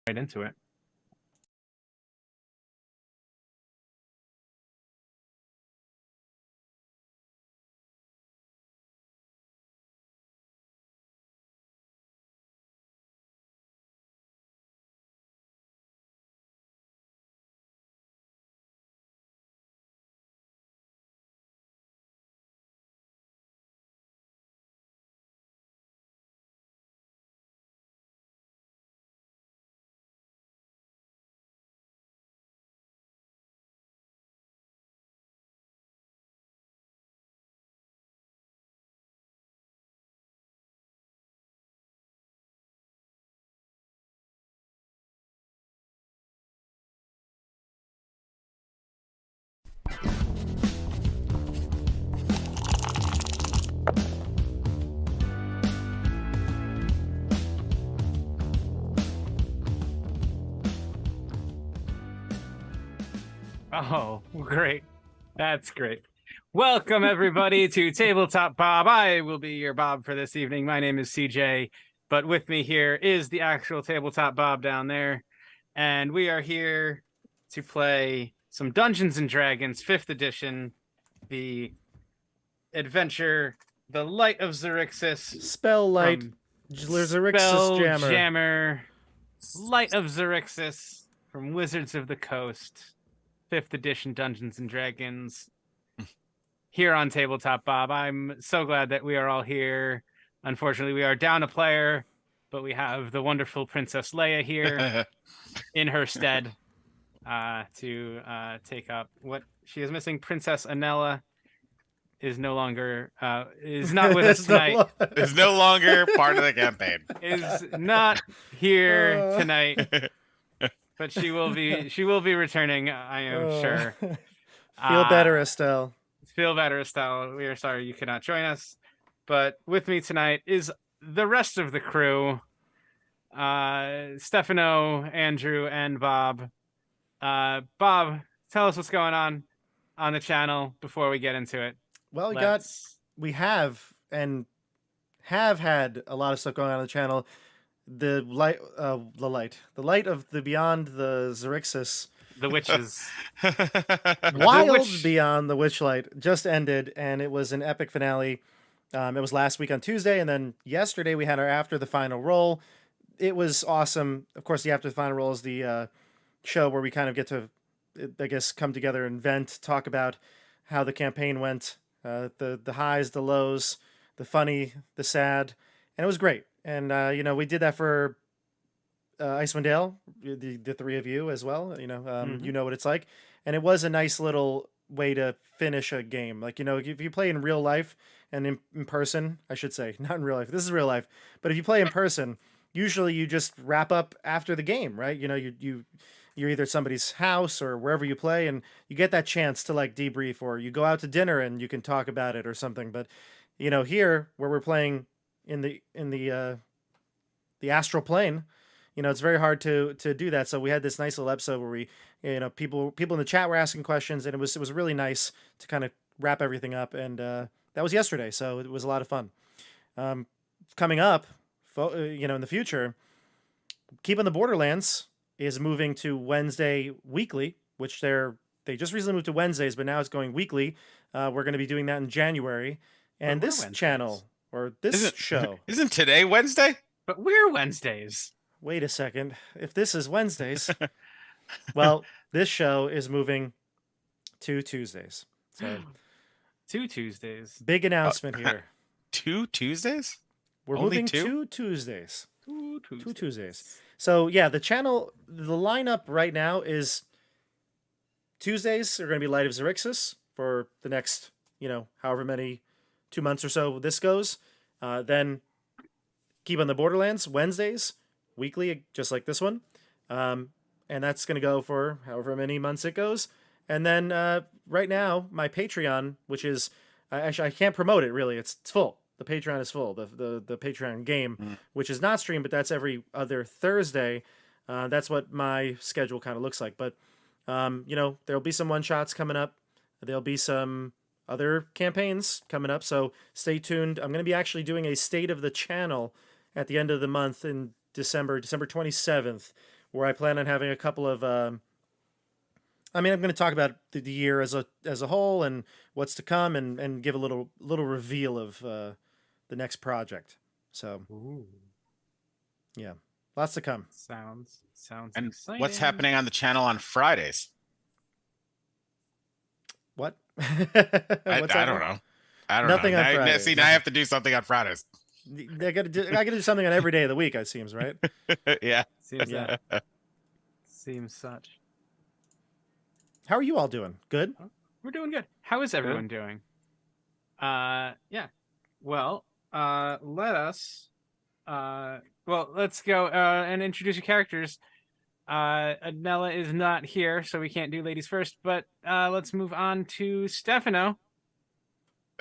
right into it. Oh, great. That's great. Welcome, everybody, to Tabletop Bob. I will be your Bob for this evening. My name is CJ, but with me here is the actual Tabletop Bob down there. And we are here to play some Dungeons & Dragons 5th edition, the adventure, The Light of Xaryxis. Spell Light, Xaryxis Jammer. Spelljammer, Light of Xaryxis from Wizards of the Coast. 5th edition Dungeons and Dragons here on Tabletop Bob. I'm so glad that we are all here. Unfortunately, we are down a player, but we have the wonderful Princess Leia here in her stead to take up what she is missing. Princess Anella is no longer is not with us tonight. Is no longer part of the campaign. Is not here tonight. But she will be returning, I am sure. Feel better, Estelle. Feel better, Estelle. We are sorry you cannot join us. But with me tonight is the rest of the crew. Stefano, Andrew, and Bob. Bob, tell us what's going on the channel before we get into it. Well, we have had a lot of stuff going on the channel. The light of the beyond the Xaryxis, the witches, wild beyond the witchlight just ended, and it was an epic finale. It was last week on Tuesday, and then yesterday we had our after the final roll. It was awesome. Of course, the after the final roll is the show where we kind of get to, I guess, come together and vent, talk about how the campaign went, the highs, the lows, the funny, the sad, and it was great. And, we did that for Icewind Dale, the three of you as well. You know what it's like. And it was a nice little way to finish a game. Like, if you play in real life and in person, I should say, not in real life. This is real life. But if you play in person, usually you just wrap up after the game, right? You're either at somebody's house or wherever you play, and you get that chance to, like, debrief, or you go out to dinner and you can talk about it or something. But, here, where we're playing in the astral plane, it's very hard to do that. So we had this nice little episode where we, people in the chat were asking questions, and it was really nice to kind of wrap everything up. And that was yesterday, so it was a lot of fun. Coming up, in the future, Keep on the Borderlands is moving to Wednesday weekly, which they just recently moved to Wednesdays, but now it's going weekly. We're going to be doing that in January, and this channel. Or this show. Isn't today Wednesday? But we're Wednesdays. Wait a second. If this is Wednesdays, well, this show is moving to Tuesdays. So 2 Tuesdays. Big announcement here. 2 Tuesdays? We're Only moving 2? to Tuesdays. 2 Tuesdays. So yeah, the channel, the lineup right now is Tuesdays are going to be Light of Xaryxis for the next, however many 2 months or so this goes. Then Keep on the Borderlands, Wednesdays, weekly, just like this one. And that's going to go for however many months it goes. And then right now, my Patreon, which is, actually, I can't promote it, really. It's full. The Patreon is full. The Patreon game, which is not streamed, but that's every other Thursday. That's what my schedule kind of looks like. But, there'll be some one-shots coming up. There'll be some other campaigns coming up, so stay tuned. I'm going to be actually doing a State of the Channel at the end of the month in December 27th, where I plan on having a couple of. I'm going to talk about the year as a whole and what's to come, and give a little reveal of the next project. So Ooh. yeah, lots to come. Sounds And exciting. what's happening on the channel on Fridays? What? I don't know. I don't Nothing know. on Now, Fridays. see, now I have to do something on Fridays. I got to do something on every day of the week. It seems right. Yeah. Seems Yeah. seems such. How are you all doing? Good. We're doing good. How is everyone doing? Yeah. Well, let's go and introduce your characters. Adnella is not here, so we can't do ladies first, but let's move on to Stefano.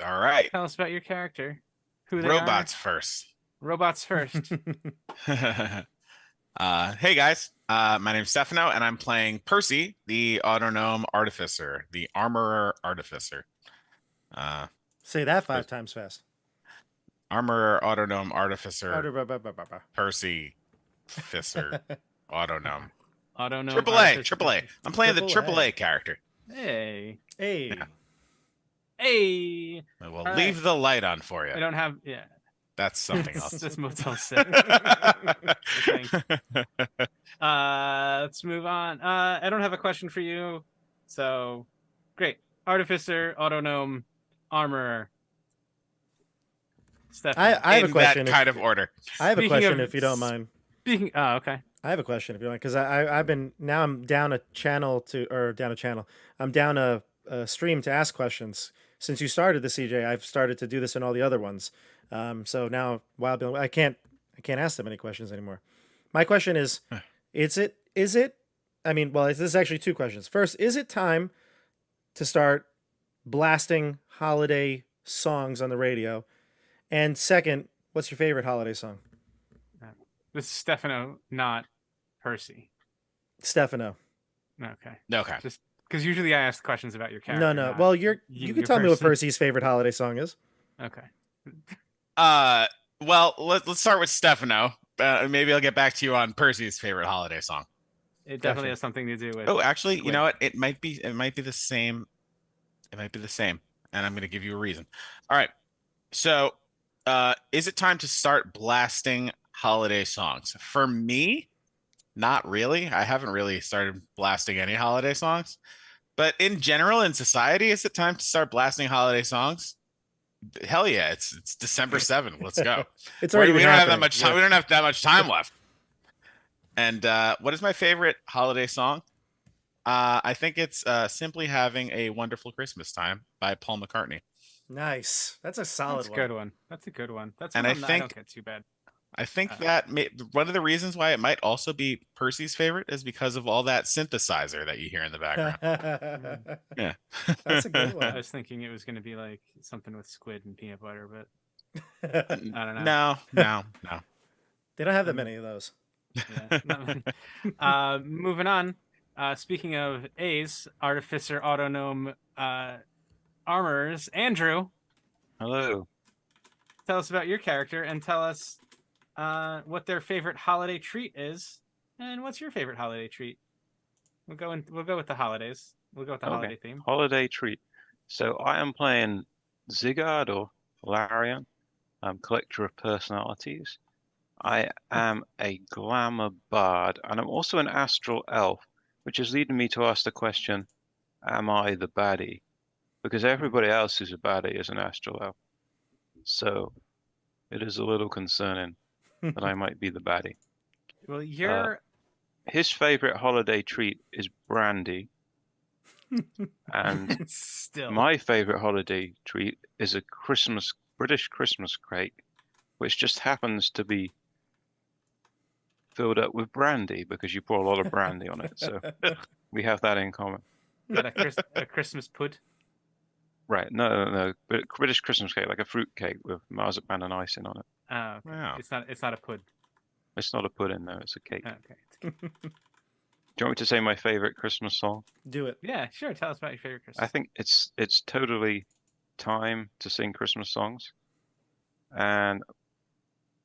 All right. Tell us about your character. Who they Robots are. first. Robots first. Hey guys, my name's Stefano, and I'm playing Percy, the Autonome Artificer, the Armorer Artificer. Say that 5 times fast. Armorer Autonome Artificer, Percy, Fisser, Autonome. Autonome. Triple A. I'm playing the Triple A character. Hey. Yeah. Hey. I will leave the light on for you. I don't have. Yeah. That's something else. This Motel 6. Let's move on. I don't have a question for you. So, great. Artificer, Autonome, Armorer. I have a question. That kind of order. I have a question if you don't mind. Oh, okay. I have a question if you want, because I'm down a stream to ask questions. Since you started the CJ, I've started to do this in all the other ones. So now I can't ask them any questions anymore. My question is it this is actually 2 questions. First, is it time to start blasting holiday songs on the radio? And second, what's your favorite holiday song? This is Stefano, not Percy. Stefano. Okay. Just because usually I ask questions about your character. No. Well, you can tell me what Percy's favorite holiday song is. Okay. Well, let's start with Stefano. Maybe I'll get back to you on Percy's favorite holiday song. It definitely has something to do with. Oh, actually, Squid. You know what? It might be the same. It might be the same, and I'm going to give you a reason. All right. So, is it time to start blasting holiday songs? For me, not really. I haven't really started blasting any holiday songs. But in general, in society, is it time to start blasting holiday songs? Hell yeah! It's December 7th. Let's go. It's already we don't happening. have that much time. We don't have that much time left. And what is my favorite holiday song? I think it's "Simply Having a Wonderful Christmas Time" by Paul McCartney. Nice. That's a solid That's a good one. That's a good one. That's and one I think I don't get too bad. I think that one of the reasons why it might also be Percy's favorite is because of all that synthesizer that you hear in the background. Yeah. That's a good one. I was thinking it was going to be like something with squid and peanut butter, but I don't know. No. They don't have that many of those. Yeah. Moving on. Speaking of A's, Artificer Autonome Armorers, Andrew. Hello. Tell us about your character and tell us what their favorite holiday treat is, and what's your favorite holiday treat? We'll go with the holidays. We'll go with the holiday theme. Holiday treat. So I am playing Zigard or Larian, collector of personalities. I am a glamour bard, and I'm also an astral elf, which is leading me to ask the question, am I the baddie? Because everybody else who's a baddie is an astral elf. So it is a little concerning that I might be the baddie. Well, you're... his favorite holiday treat is brandy. And still, my favorite holiday treat is a British Christmas cake, which just happens to be filled up with brandy because you pour a lot of brandy on it. So we have that in common. Is that a Christmas pud? Right. No. British Christmas cake, like a fruit cake with marzipan and icing on it. Oh, okay. Wow. It's not a pud. It's not a pudding, though. It's a cake. Okay. Do you want me to say my favorite Christmas song? Do it. Yeah, sure. Tell us about your favorite Christmas. I think it's totally time to sing Christmas songs. And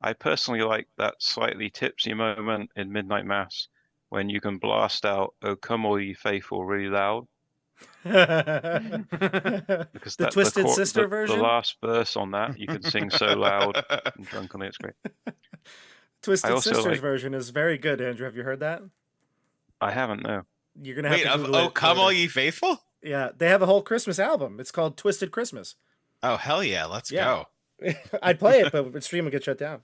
I personally like that slightly tipsy moment in Midnight Mass when you can blast out "Oh Come All Ye Faithful" really loud, The because Twisted Sister the version? last verse on that you can sing so loud and drunkenly. It's great. Twisted also Sisters like- version is very good, Andrew. Have you heard that? I haven't, no. You're gonna have Wait, to of Google Oh it Come later. All Ye Faithful? Yeah, they have a whole Christmas album. It's called Twisted Christmas. Oh hell yeah, let's Yeah. go. I'd play it, but the stream would get shut down.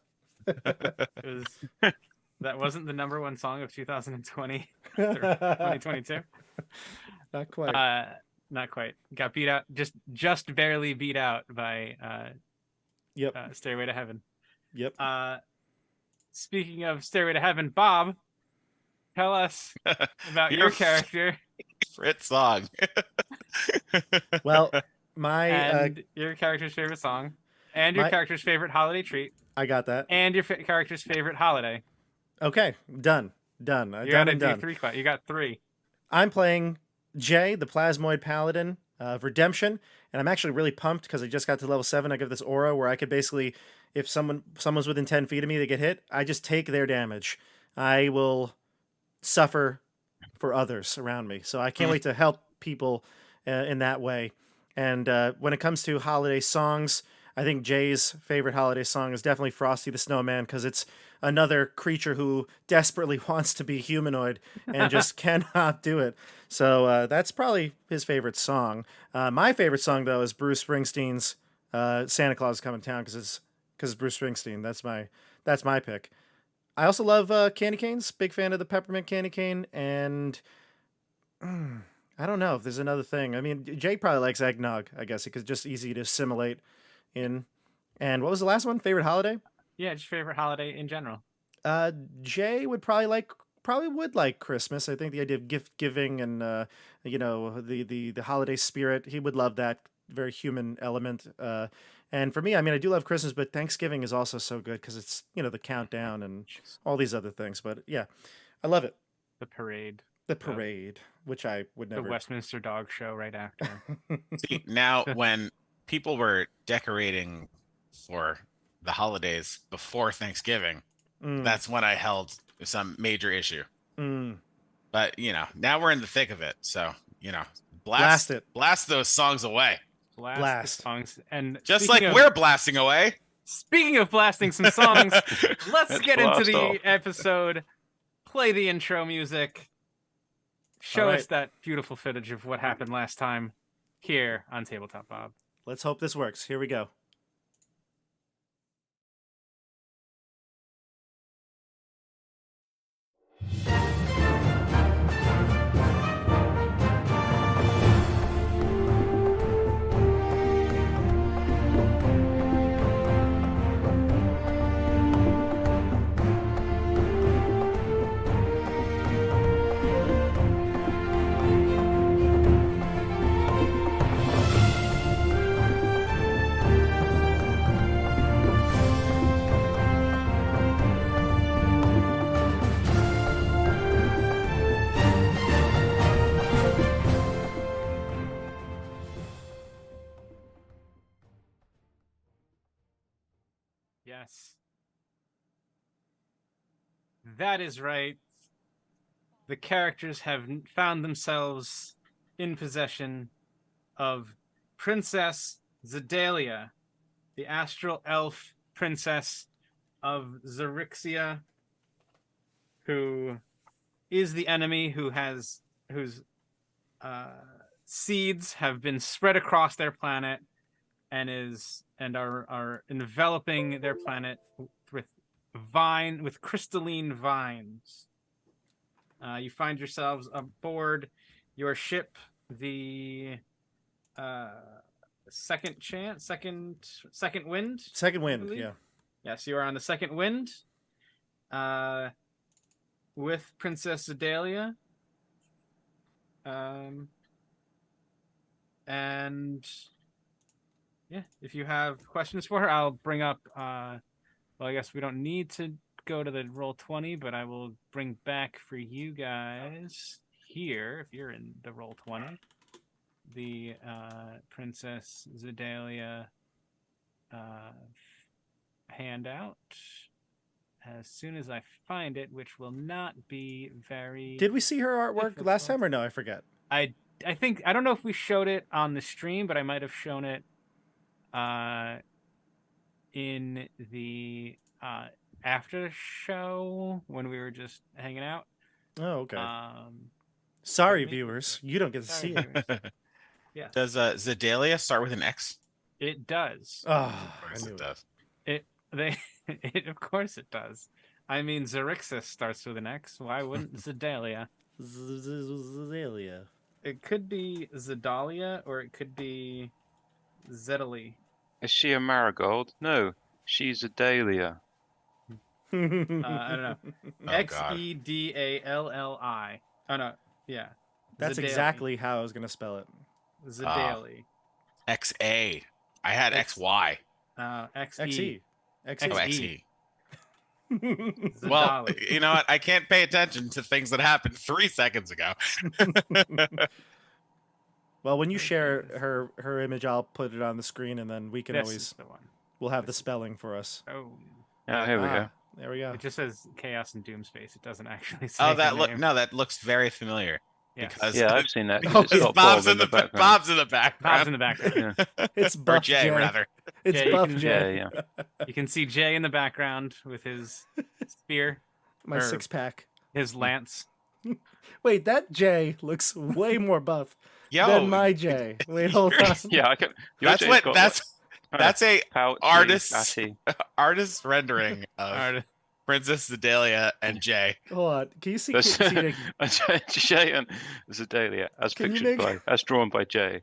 That wasn't the #1 song of 2020 or 2022. Not quite. Not quite. Got beat out, just barely beat out by Yep. Stairway to Heaven. Yep. Speaking of Stairway to Heaven, Bob, tell us about your character. Favorite song. Well, my and your character's favorite song, and your character's favorite holiday treat, I got that. and your character's favorite holiday. Okay, done. You Done gotta and do done. 3. You got 3. I'm playing Jay, the Plasmoid Paladin of Redemption, and I'm actually really pumped because I just got to level 7. I give this aura where I could basically, if someone's within 10 feet of me, they get hit, I just take their damage. I will suffer for others around me. So I can't wait to help people in that way. And when it comes to holiday songs, I think Jay's favorite holiday song is definitely Frosty the Snowman, because it's another creature who desperately wants to be humanoid and just cannot do it. So that's probably his favorite song. My favorite song, though, is Bruce Springsteen's Santa Claus is Coming to Town, because it's Bruce Springsteen. That's my pick. I also love candy canes. Big fan of the peppermint candy cane. And I don't know if there's another thing. I mean, Jay probably likes eggnog, I guess, because it's just easy to assimilate in. And what was the last one? Favorite holiday? Yeah, just favorite holiday in general. Jay would probably would like Christmas. I think the idea of gift giving and the holiday spirit, he would love that very human element. And for me, I mean, I do love Christmas, but Thanksgiving is also so good because it's the countdown and all these other things. But yeah, I love it. The parade, which I would never. The Westminster Dog Show right after. See, now when people were decorating for the holidays before Thanksgiving, that's when I held some major issue. But now we're in the thick of it, so blast those songs away. Blast. Songs. And just like we're blasting away. Speaking of blasting some songs, let's get into the episode. Play the intro music. Show us that beautiful footage of what happened last time here on Tabletop Bob. Let's hope this works. Here we go. Yes. That is right. The characters have found themselves in possession of Princess Xaryxis, the astral elf princess of Xaryxis, who is the enemy whose seeds have been spread across their planet and are enveloping their planet with crystalline vines. You find yourselves aboard your ship, the second wind. Second wind, yeah. Yes, you are on the second wind. With Princess Xaryxis. And yeah, if you have questions for her, I'll bring up well, I guess we don't need to go to the Roll20, but I will bring back for you guys here, if you're in the Roll20, the Princess Xaryxis handout. as soon as I find it, which will not be very. Did we see her artwork last time or no? I forget. I think I don't know if we showed it on the stream, but I might have shown it in the after show when we were just hanging out. Oh, okay. Sorry, viewers, you don't get to Sorry, see it. Yeah. Does Zedalia start with an X? It does. Oh, Of course it does. Of course it does. I mean, Xaryxis starts with an X. Why wouldn't Zedalia? Zedalia. It could be Zedalia or it could be Zedali. Is she a marigold? No, she's a dahlia. I don't know. Oh, Xedalli. Oh no, yeah. That's Zedali. exactly how I was gonna spell it. Zedali. XA. I had XY. XE. XE. Oh, XE. XE. Well, you know what? I can't pay attention to things that happened 3 seconds ago. Well, when you share her image, I'll put it on the screen, and then we can This always is the one. we'll have the spelling for us. Oh. Oh, here we go. There we go. It just says Chaos and Doomspace. It doesn't actually say. Oh, the name. that looks very familiar. Yes. Because Yeah, I've seen that. Oh, It's because got Bob's Bob in the background. Bob's in the background. Bob's in the background. Yeah. It's Or Buff Jay, Jay. rather. It's Jay, you Buff can- Jay. Yeah, You can see Jay in the background with his spear, My Or- 6-pack. his lance. Wait, that Jay looks way more buff Yo, than my Jay. Wait, hold on. yeah. I can. Your that's Jay's what got that's a pouchy, artist's- fatty. artist rendering of Art- Princess Zedalia and Jay. Hold on. Can you see? That's- see Jay and Zedalia, as Can you pictured make- as drawn by Jay.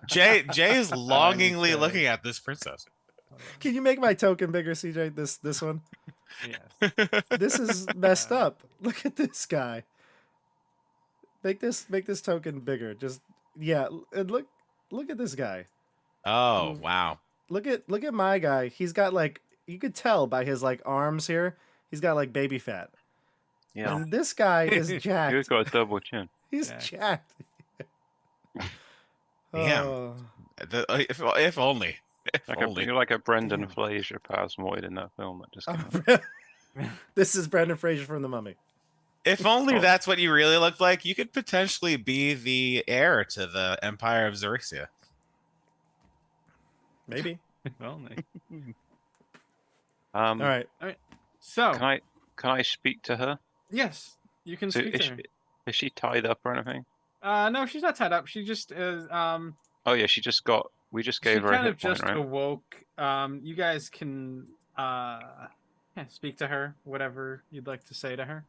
Jay is to- longingly looking at this princess. Can you make my token bigger, CJ? This one. Yes. This is messed up. Look at this guy. Make this token bigger. Just and look at this guy. Oh wow. Look at my guy. He's got like, you could tell by his like arms here. He's got like baby fat. Yeah, And this guy is you've jacked. got a double chin. He's Yeah. jacked. Damn. Oh. If only. If Like only. you're like a Brendan Fraser plasmoid in that film that just came out. This is Brendan Fraser from The Mummy. If only Oh. that's what you really look like, you could potentially be the heir to the Empire of Xaryxia. Maybe. If only. All right. So Can I speak to her? yes, you can So speak to her. is she tied up or anything? No, she's not tied up. She just is. Oh yeah, we just She gave her a kind of hit point, just right? awoke. You guys can speak to her. Whatever you'd like to say to her.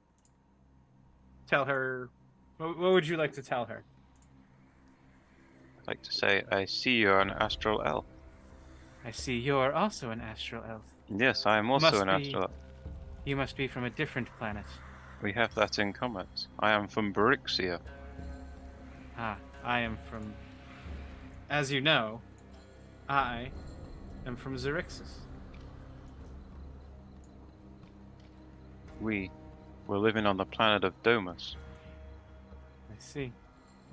Tell her. What would you like to tell her? I'd like to say I see you're an astral elf. I see you're also an astral elf. Yes, I am also Must an be- astral elf. You must be from a different planet. We have that in common. I am from Xaryxis. Ah, I am from. As you know, I am from Xaryxis. We were living on the planet of Domus. I see.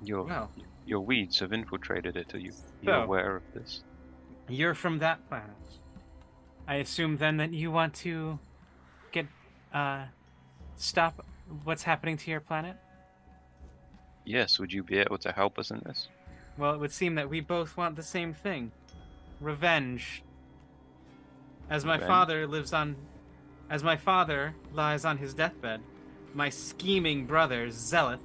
Your Well, your weeds have infiltrated it. Are you So- aware of this? you're from that planet. I assume then that you want to get stop what's happening to your planet? Yes. Would you be able to help us in this? Well, it would seem that we both want the same thing. Revenge. As my Revenge? father lies on his deathbed, my scheming brother, Zealot,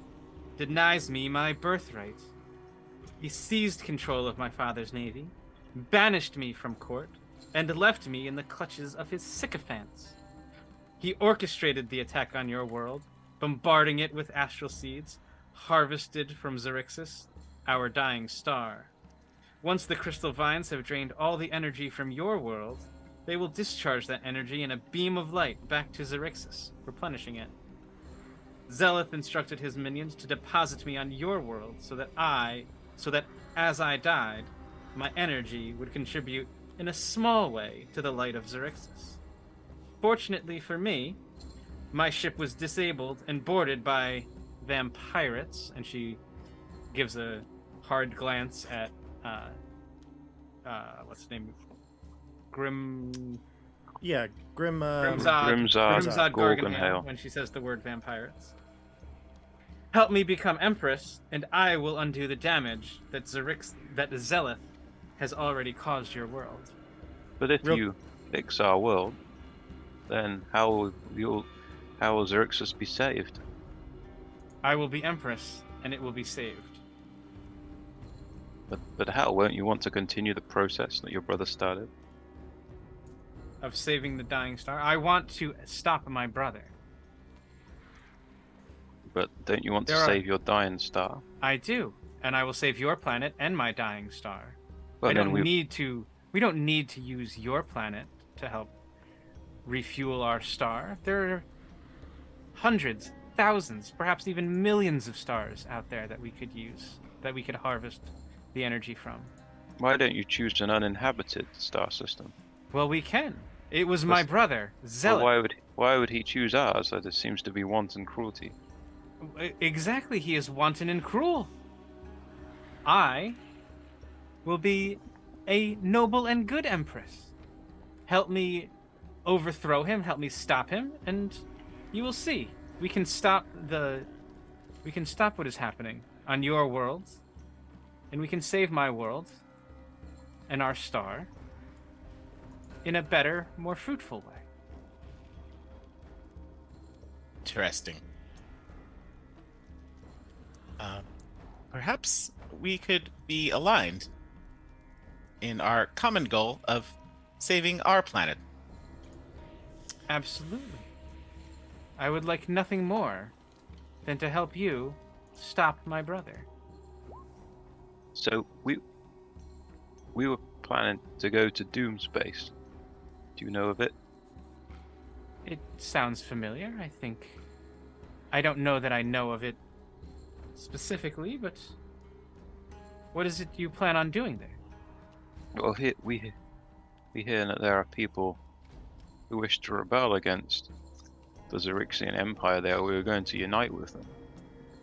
denies me my birthright. He seized control of my father's navy, banished me from court, and left me in the clutches of his sycophants. He orchestrated the attack on your world, bombarding it with astral seeds, harvested from Xaryxis, our dying star. Once the crystal vines have drained all the energy from your world, they will discharge that energy in a beam of light back to Xaryxis, replenishing it. Zeleth instructed his minions to deposit me on your world so that as I died, my energy would contribute in a small way to the light of Xaryxis. Fortunately for me, my ship was disabled and boarded by vampirates, and she gives a hard glance at what's the name? Yeah, Grimzod Gorgonhale. Gorgonhale when she says the word vampirates. Help me become Empress, and I will undo the damage that Zelith has already caused your world. But if you fix our world, then how will Xaryxis be saved? I will be Empress, and it will be saved. But how? Won't you want to continue the process that your brother started? Of saving the dying star? I want to stop my brother. But don't you want to save your dying star? I do, and I will save your planet and my dying star. Well, we don't need to use your planet to help refuel our star. There are hundreds, thousands, perhaps even millions of stars out there that we could use, that we could harvest the energy from. Why don't you choose an uninhabited star system? Well, we can. It was my brother, Zealot. Well, why would he choose ours? That seems to be wanton cruelty. Exactly, he is wanton and cruel. I will be a noble and good empress. Help me overthrow him, help me stop him, and you will see. We can stop what is happening on your world, and we can save my world and our star in a better, more fruitful way. Interesting. Perhaps we could be aligned in our common goal of saving our planet. Absolutely. I would like nothing more than to help you stop my brother. So we were planning to go to Doom Space. Do you know of it? It sounds familiar, I think. I don't know that I know of it specifically, but what is it you plan on doing there? Well, we hear that there are people who wish to rebel against the Xaryxian Empire there. We were going to unite with them.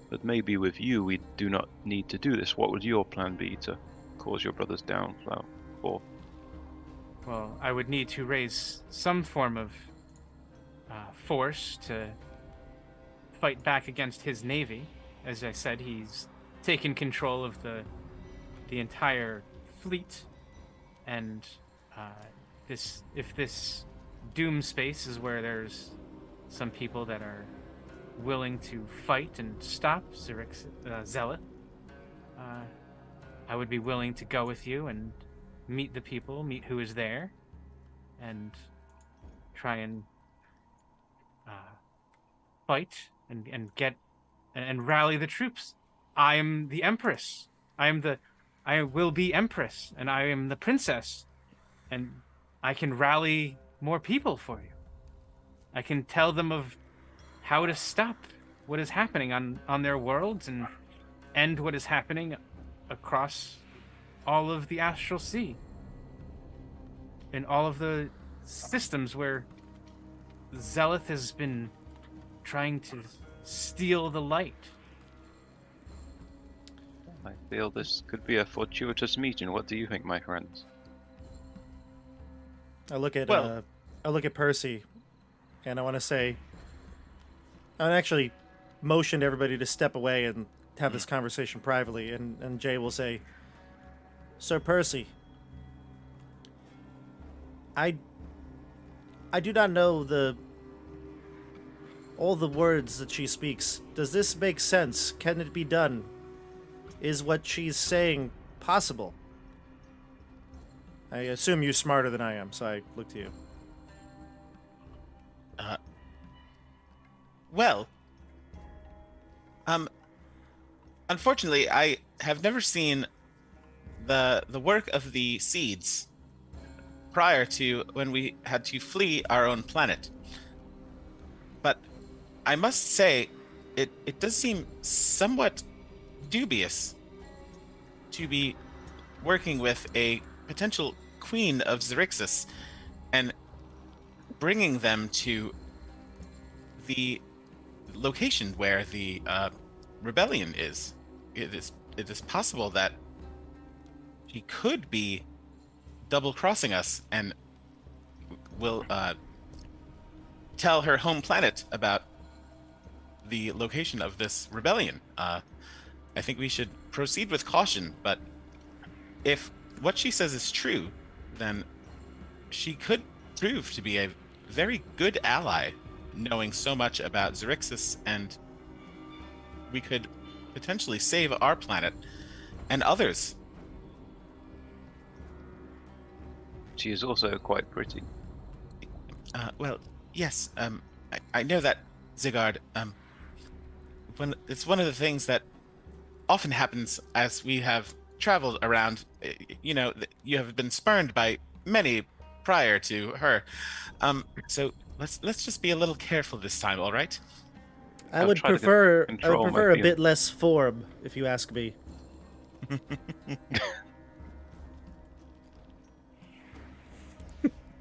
But maybe with you we do not need to do this. What would your plan be to cause your brother's downfall? Well, I would need to raise some form of force to fight back against his navy. As I said, he's taken control of the entire fleet, and if this Doom Space is where there's some people that are willing to fight and stop Zealot, I would be willing to go with you and meet the people, meet who is there, and try and fight and get and rally the troops. I am the Empress. I will be Empress, and I am the princess, and I can rally more people for you. I can tell them of how to stop what is happening on their worlds and end what is happening across all of the Astral Sea and all of the systems where Zelith has been trying to steal the light. I feel this could be a fortuitous meeting. What do you think, my friends? I look at Percy, and I want to say, I actually motioned everybody to step away and have this conversation privately, and Jay will say, Sir Percy, I do not know all the words that she speaks. Does this make sense? Can it be done? Is what she's saying possible? I assume you're smarter than I am, so I look to you. Well, unfortunately, I have never seen the work of the seeds prior to when we had to flee our own planet. But I must say, it does seem somewhat dubious to be working with a potential queen of Xaryxis and bringing them to the location where the rebellion is. It is possible that she could be double-crossing us and will tell her home planet about the location of this rebellion. I think we should proceed with caution, but if what she says is true, then she could prove to be a very good ally, knowing so much about Xaryxis, and we could potentially save our planet and others. She is also quite pretty. Well, yes. I know that, Zigard. When it's one of the things that often happens as we have traveled around. You know, you have been spurned by many prior to her. So let's just be a little careful this time, all right? I would prefer a bit less form, if you ask me.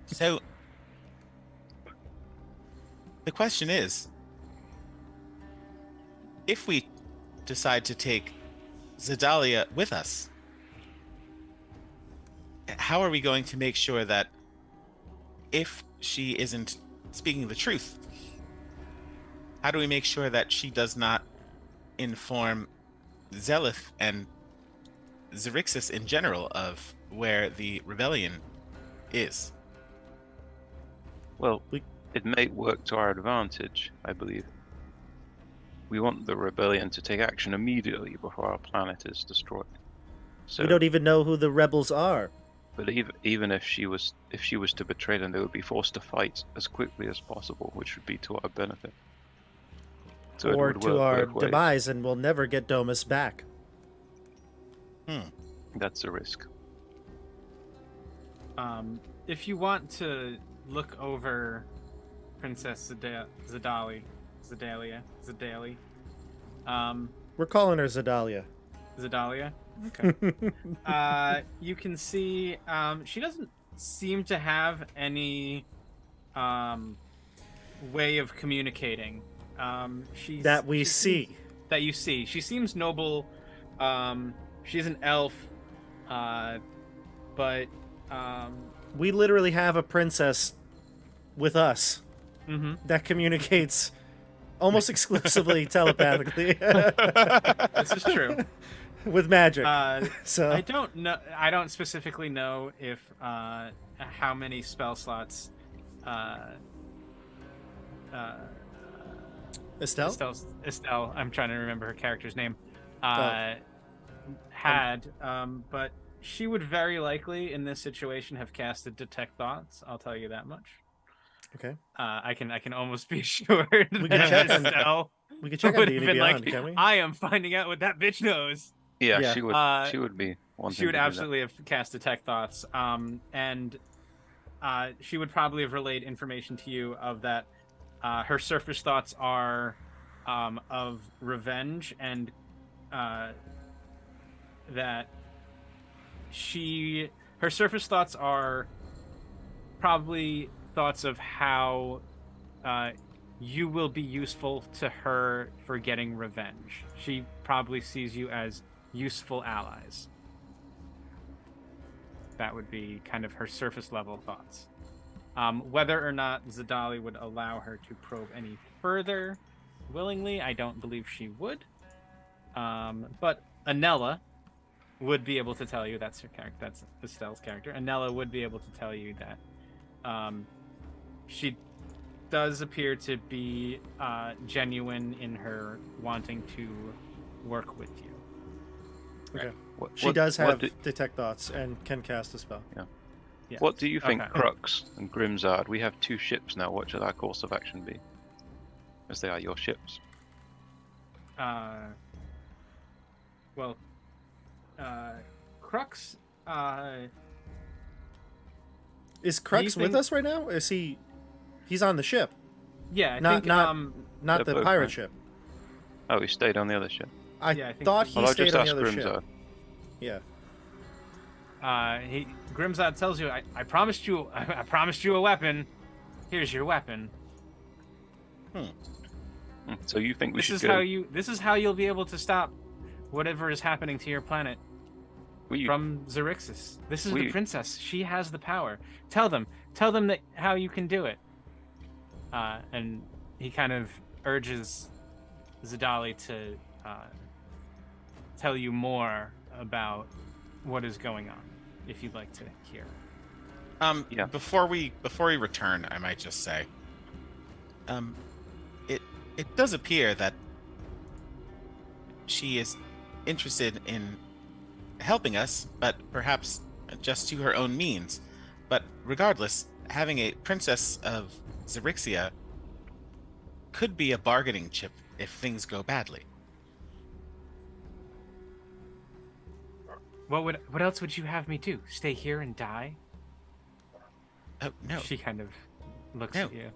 So the question is, if we decide to take Zedalia with us, how are we going to make sure that if she isn't speaking the truth, how do we make sure that she does not inform Zelith and Xaryxis in general of where the rebellion is? Well, it may work to our advantage, I believe. We want the rebellion to take action immediately before our planet is destroyed. So, we don't even know who the rebels are. But even if she was to betray them, they would be forced to fight as quickly as possible, which would be to our benefit. So or to our demise, and we'll never get Domus back. That's a risk. If you want to look over Princess Zedalia. We're calling her Zedalia. Zedalia? Okay. You can see she doesn't seem to have any way of communicating. That you see. She seems noble. She's an elf. But we literally have a princess with us that communicates almost exclusively telepathically. This is true. With magic. So I don't know. I don't specifically know if how many spell slots. Estelle. I'm trying to remember her character's name. Had, but she would very likely in this situation have casted Detect Thoughts. I'll tell you that much. Okay. I can almost be sure. We can check Estelle. We can check on D&D Beyond, can we? I am finding out what that bitch knows. Yeah. She would. She would be. She would absolutely have cast Detect Thoughts. And she would probably have relayed information to you of that. Her surface thoughts are of revenge, and that her surface thoughts are probably thoughts of how you will be useful to her for getting revenge. She probably sees you as useful allies. That would be kind of her surface level thoughts. Whether or not Zedalia would allow her to probe any further willingly, I don't believe she would. But Anella would be able to tell you, that's her character, that's Estelle's character. Anella would be able to tell you that she does appear to be genuine in her wanting to work with you. Okay. She does have Detect Thoughts and can cast a spell. Yeah. Yes. What do you think, Crux and Grimzard? We have 2 ships now. What should our course of action be? As they are your ships. Crux. Is Crux with us right now? Is he? He's on the ship. Yeah, not the pirate ship. Oh, he stayed on the other ship. I thought he stayed on the other ship. Yeah. Grimzod tells you, I promised you a weapon. Here's your weapon. So you think this is how you'll be able to stop whatever is happening to your planet from Xaryxis. This is the princess. She has the power. Tell them tell them that how you can do it. And he kind of urges Zadali to tell you more about what is going on, if you'd like to hear. Yeah. Before we return, I might just say, it does appear that she is interested in helping us, but perhaps just to her own means. But regardless, having a princess of Xaryxia could be a bargaining chip if things go badly. What else would you have me do? Stay here and die? Oh no! She kind of looks at you.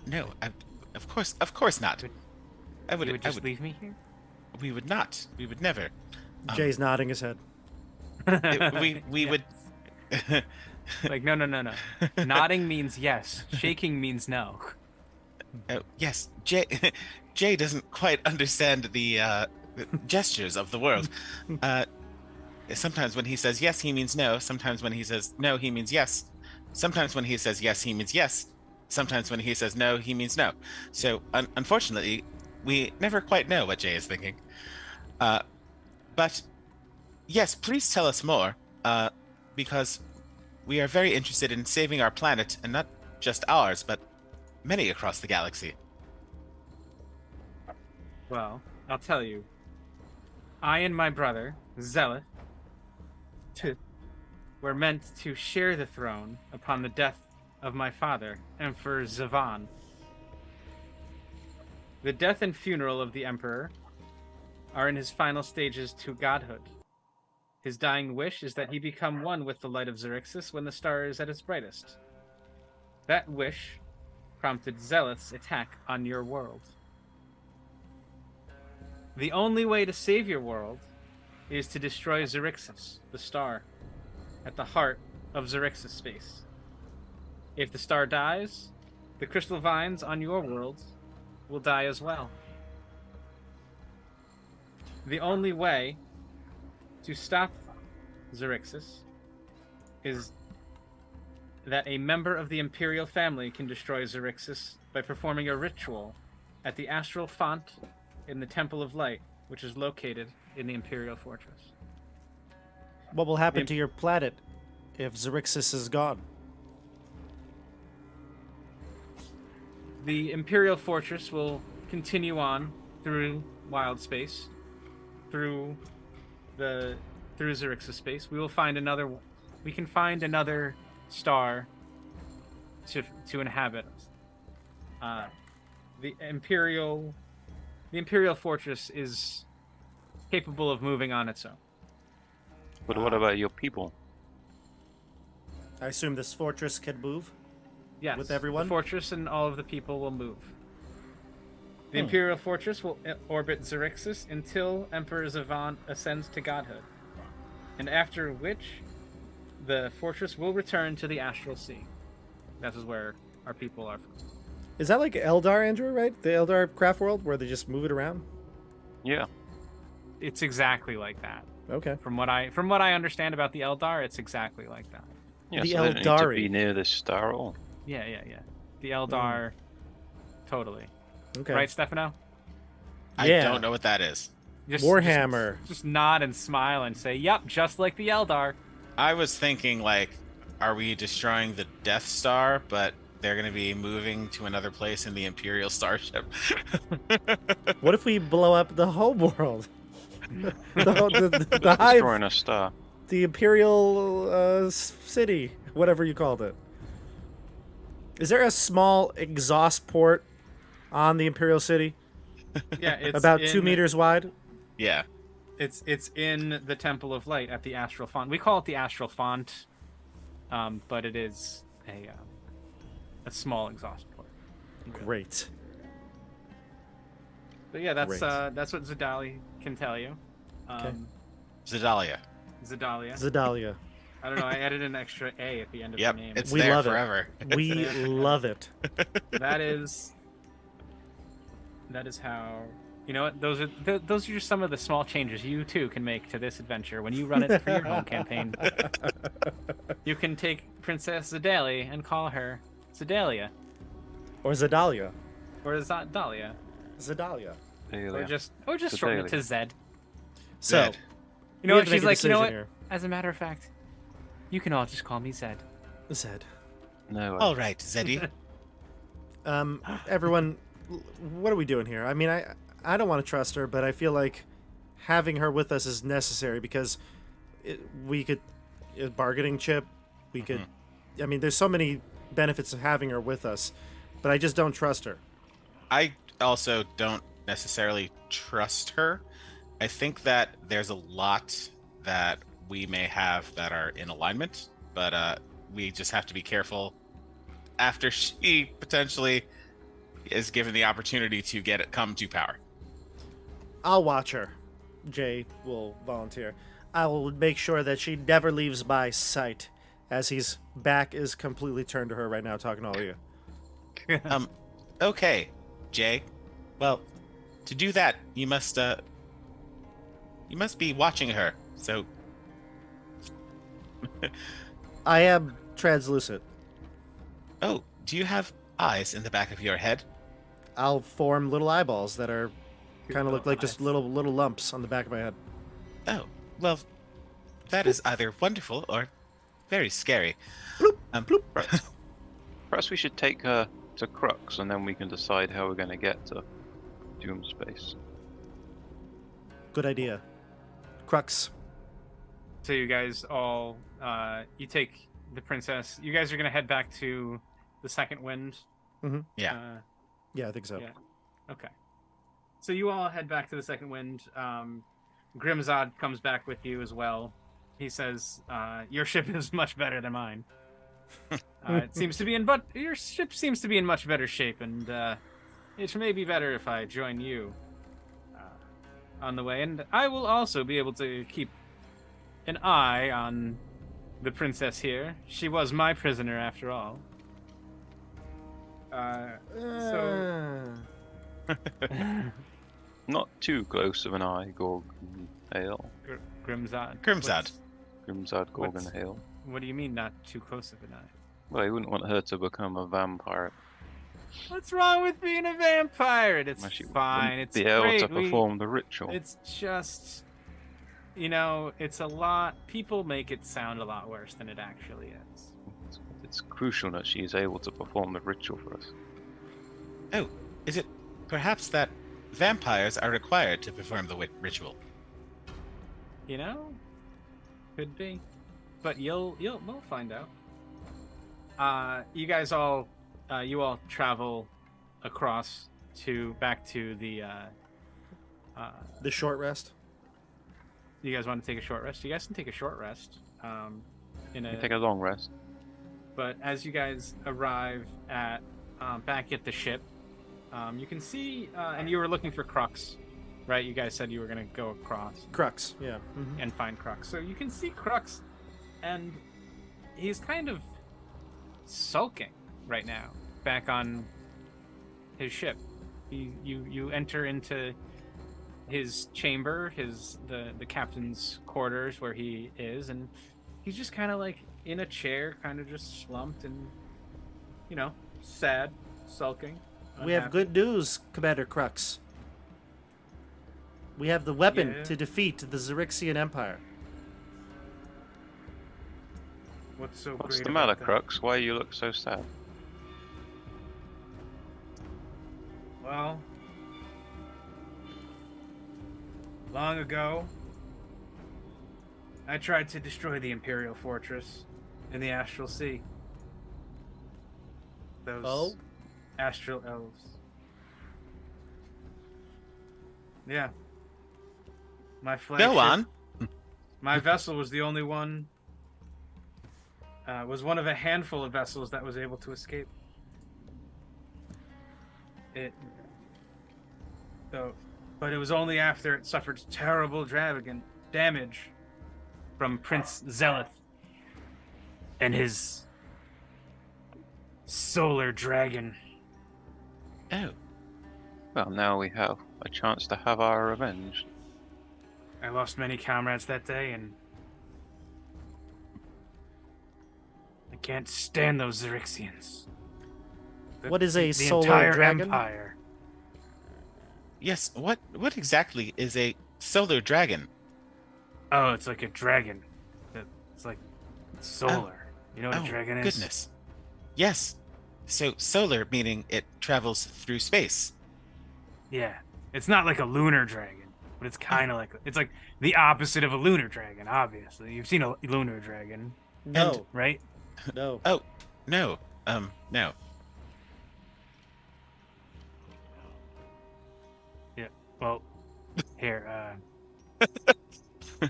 No, of course not. You would just leave me here? We would not. We would never. Jay's nodding his head. We would. Like no. Nodding means yes. Shaking means no. Oh yes, Jay doesn't quite understand the gestures of the world. Sometimes when he says yes, he means no. Sometimes when he says no, he means yes. Sometimes when he says yes, he means yes. Sometimes when he says no, he means no. So unfortunately, we never quite know what Jay is thinking. But yes, please tell us more, because we are very interested in saving our planet, and not just ours, but many across the galaxy. Well, I'll tell you. I and my brother, Zealot, were meant to share the throne upon the death of my father, Emperor Zavan. The death and funeral of the Emperor are in his final stages to godhood. His dying wish is that he become one with the light of Xaryxis when the star is at its brightest. That wish prompted Zealot's attack on your world. The only way to save your world is to destroy Xaryxis, the star, at the heart of Xaryxis space. If the star dies, the crystal vines on your world will die as well. The only way to stop Xaryxis is that a member of the Imperial family can destroy Xaryxis by performing a ritual at the astral font in the Temple of Light, which is located in the Imperial Fortress. What will happen to your planet if Xaryxis is gone? The Imperial Fortress will continue on through wild space, through Xaryxis space. We can find another star to inhabit. The Imperial Fortress is capable of moving on its own. But what about your people? I assume this fortress can move? Yes, with everyone? the fortress and all of the people will move. The Imperial Fortress will orbit Xaryxis until Emperor Zavan ascends to godhood, and after which, the fortress will return to the Astral Sea. That is where our people are from. Is that like Eldar, Andrew, right? The Eldar craft world where they just move it around? Yeah. It's exactly like that. Okay. From what I understand about the Eldar, it's exactly like that. Yeah, The so they don't need to Eldari. be near the star at all. Yeah. The Eldar, totally. Okay. Right, Stefano? I Yeah. don't know what that is. Warhammer. Just nod and smile and say, "Yep, just like the Eldar." I was thinking, like, are we destroying the Death Star, but they're going to be moving to another place in the Imperial Starship? What if we blow up the whole world? the hive, Destroying a star. the Imperial city, whatever you called it. Is there a small exhaust port on the Imperial city? Yeah, it's About 2 meters wide? Yeah. It's in the Temple of Light at the Astral Font. We call it the Astral Font, but it is a small exhaust port. Great. But yeah, that's Great. that's what Zadali can tell you. Okay. Zadalia. Zadalia. Zadalia. I don't know. I added an extra A at the end of Yep, the name. it's We there love it. forever. We love it. That is how You know what? Those are just some of the small changes you too can make to this adventure when you run it for your home campaign. You can take Princess Zedalia and call her Zedalia. Or Zedalia. Or Dahlia. Zedalia. Or just shorten it to Zed. So, Zed. You know we what? have to She's make a like, you know decision what? here. As a matter of fact, you can all just call me Zed. Zed. No. All right, Zeddy. Everyone, what are we doing here? I mean, I don't want to trust her, but I feel like having her with us is necessary because we could a bargaining chip. We could. I mean, there's so many benefits of having her with us, but I just don't trust her. I also don't necessarily trust her. I think that there's a lot that we may have that are in alignment, but we just have to be careful after she potentially is given the opportunity to come to power. I'll watch her. Jay will volunteer. I will make sure that she never leaves my sight, as his back is completely turned to her right now, talking to all of you. Okay, Jay. Well, to do that, you must be watching her. So I am translucent. Oh, do you have eyes in the back of your head? I'll form little eyeballs that are kind of look like just little lumps on the back of my head. Oh, well, that is either wonderful or very scary. Bloop. Perhaps we should take her to Crux, and then we can decide how we're going to get to Doom Space. Good idea. Crux. So you guys all, you take the princess. You guys are gonna head back to the Second Wind. Mm-hmm. Yeah. Yeah, I think so. Yeah. Okay. So you all head back to the Second Wind. Grimzod comes back with you as well. He says, "Your ship is much better than mine. It seems to be your ship seems to be in much better shape, and it may be better if I join you on the way. And I will also be able to keep an eye on the princess here. She was my prisoner after all. Not too close of an eye, Gorgon Hale. Grimzod. Grimzod Gorgon Hale. What do you mean, not too close of an eye? Well, you wouldn't want her to become a vampire. What's wrong with being a vampire? It's Well, she fine. wouldn't It's be able great. to perform the ritual. It's just, it's a lot. People make it sound a lot worse than it actually is. It's crucial that she is able to perform the ritual for us. Oh, is it perhaps that vampires are required to perform the ritual? Could be, but we'll find out. You guys all, you all travel across back to the short rest. You guys want to take a short rest? You guys can take a short rest. You take a long rest. But as you guys arrive at back at the ship, you can see, and you were looking for Crux, right? You guys said you were going to go across. Crux, yeah. Mm-hmm. And find Crux. So you can see Crux, and he's kind of sulking right now, back on his ship. You enter into his chamber, the captain's quarters where he is, and he's just kind of like in a chair, kind of just slumped and, sad, sulking. We have good news, Commander Crux. We have the weapon to defeat the Xaryxian Empire. What's so What's great the matter, about that? Crux? Why you look so sad? Well, long ago, I tried to destroy the Imperial Fortress in the Astral Sea. Those astral elves. Yeah. My flagship, Go on. my vessel was the only one. Was one of a handful of vessels that was able to escape. But it was only after it suffered terrible damage from Prince Zeleth and his solar dragon. Oh. Well, now we have a chance to have our revenge. I lost many comrades that day, and I can't stand those Xaryxians. What is a the solar entire dragon? empire? Yes, what exactly is a solar dragon? Oh, it's like a dragon. It's like solar. You know what a dragon is? Goodness. Yes. So solar meaning it travels through space. Yeah. It's not like a lunar dragon, but it's kind of like it's like the opposite of a lunar dragon. Obviously, you've seen a lunar dragon, No, right? no. Oh, no. No. Yeah. Well, here.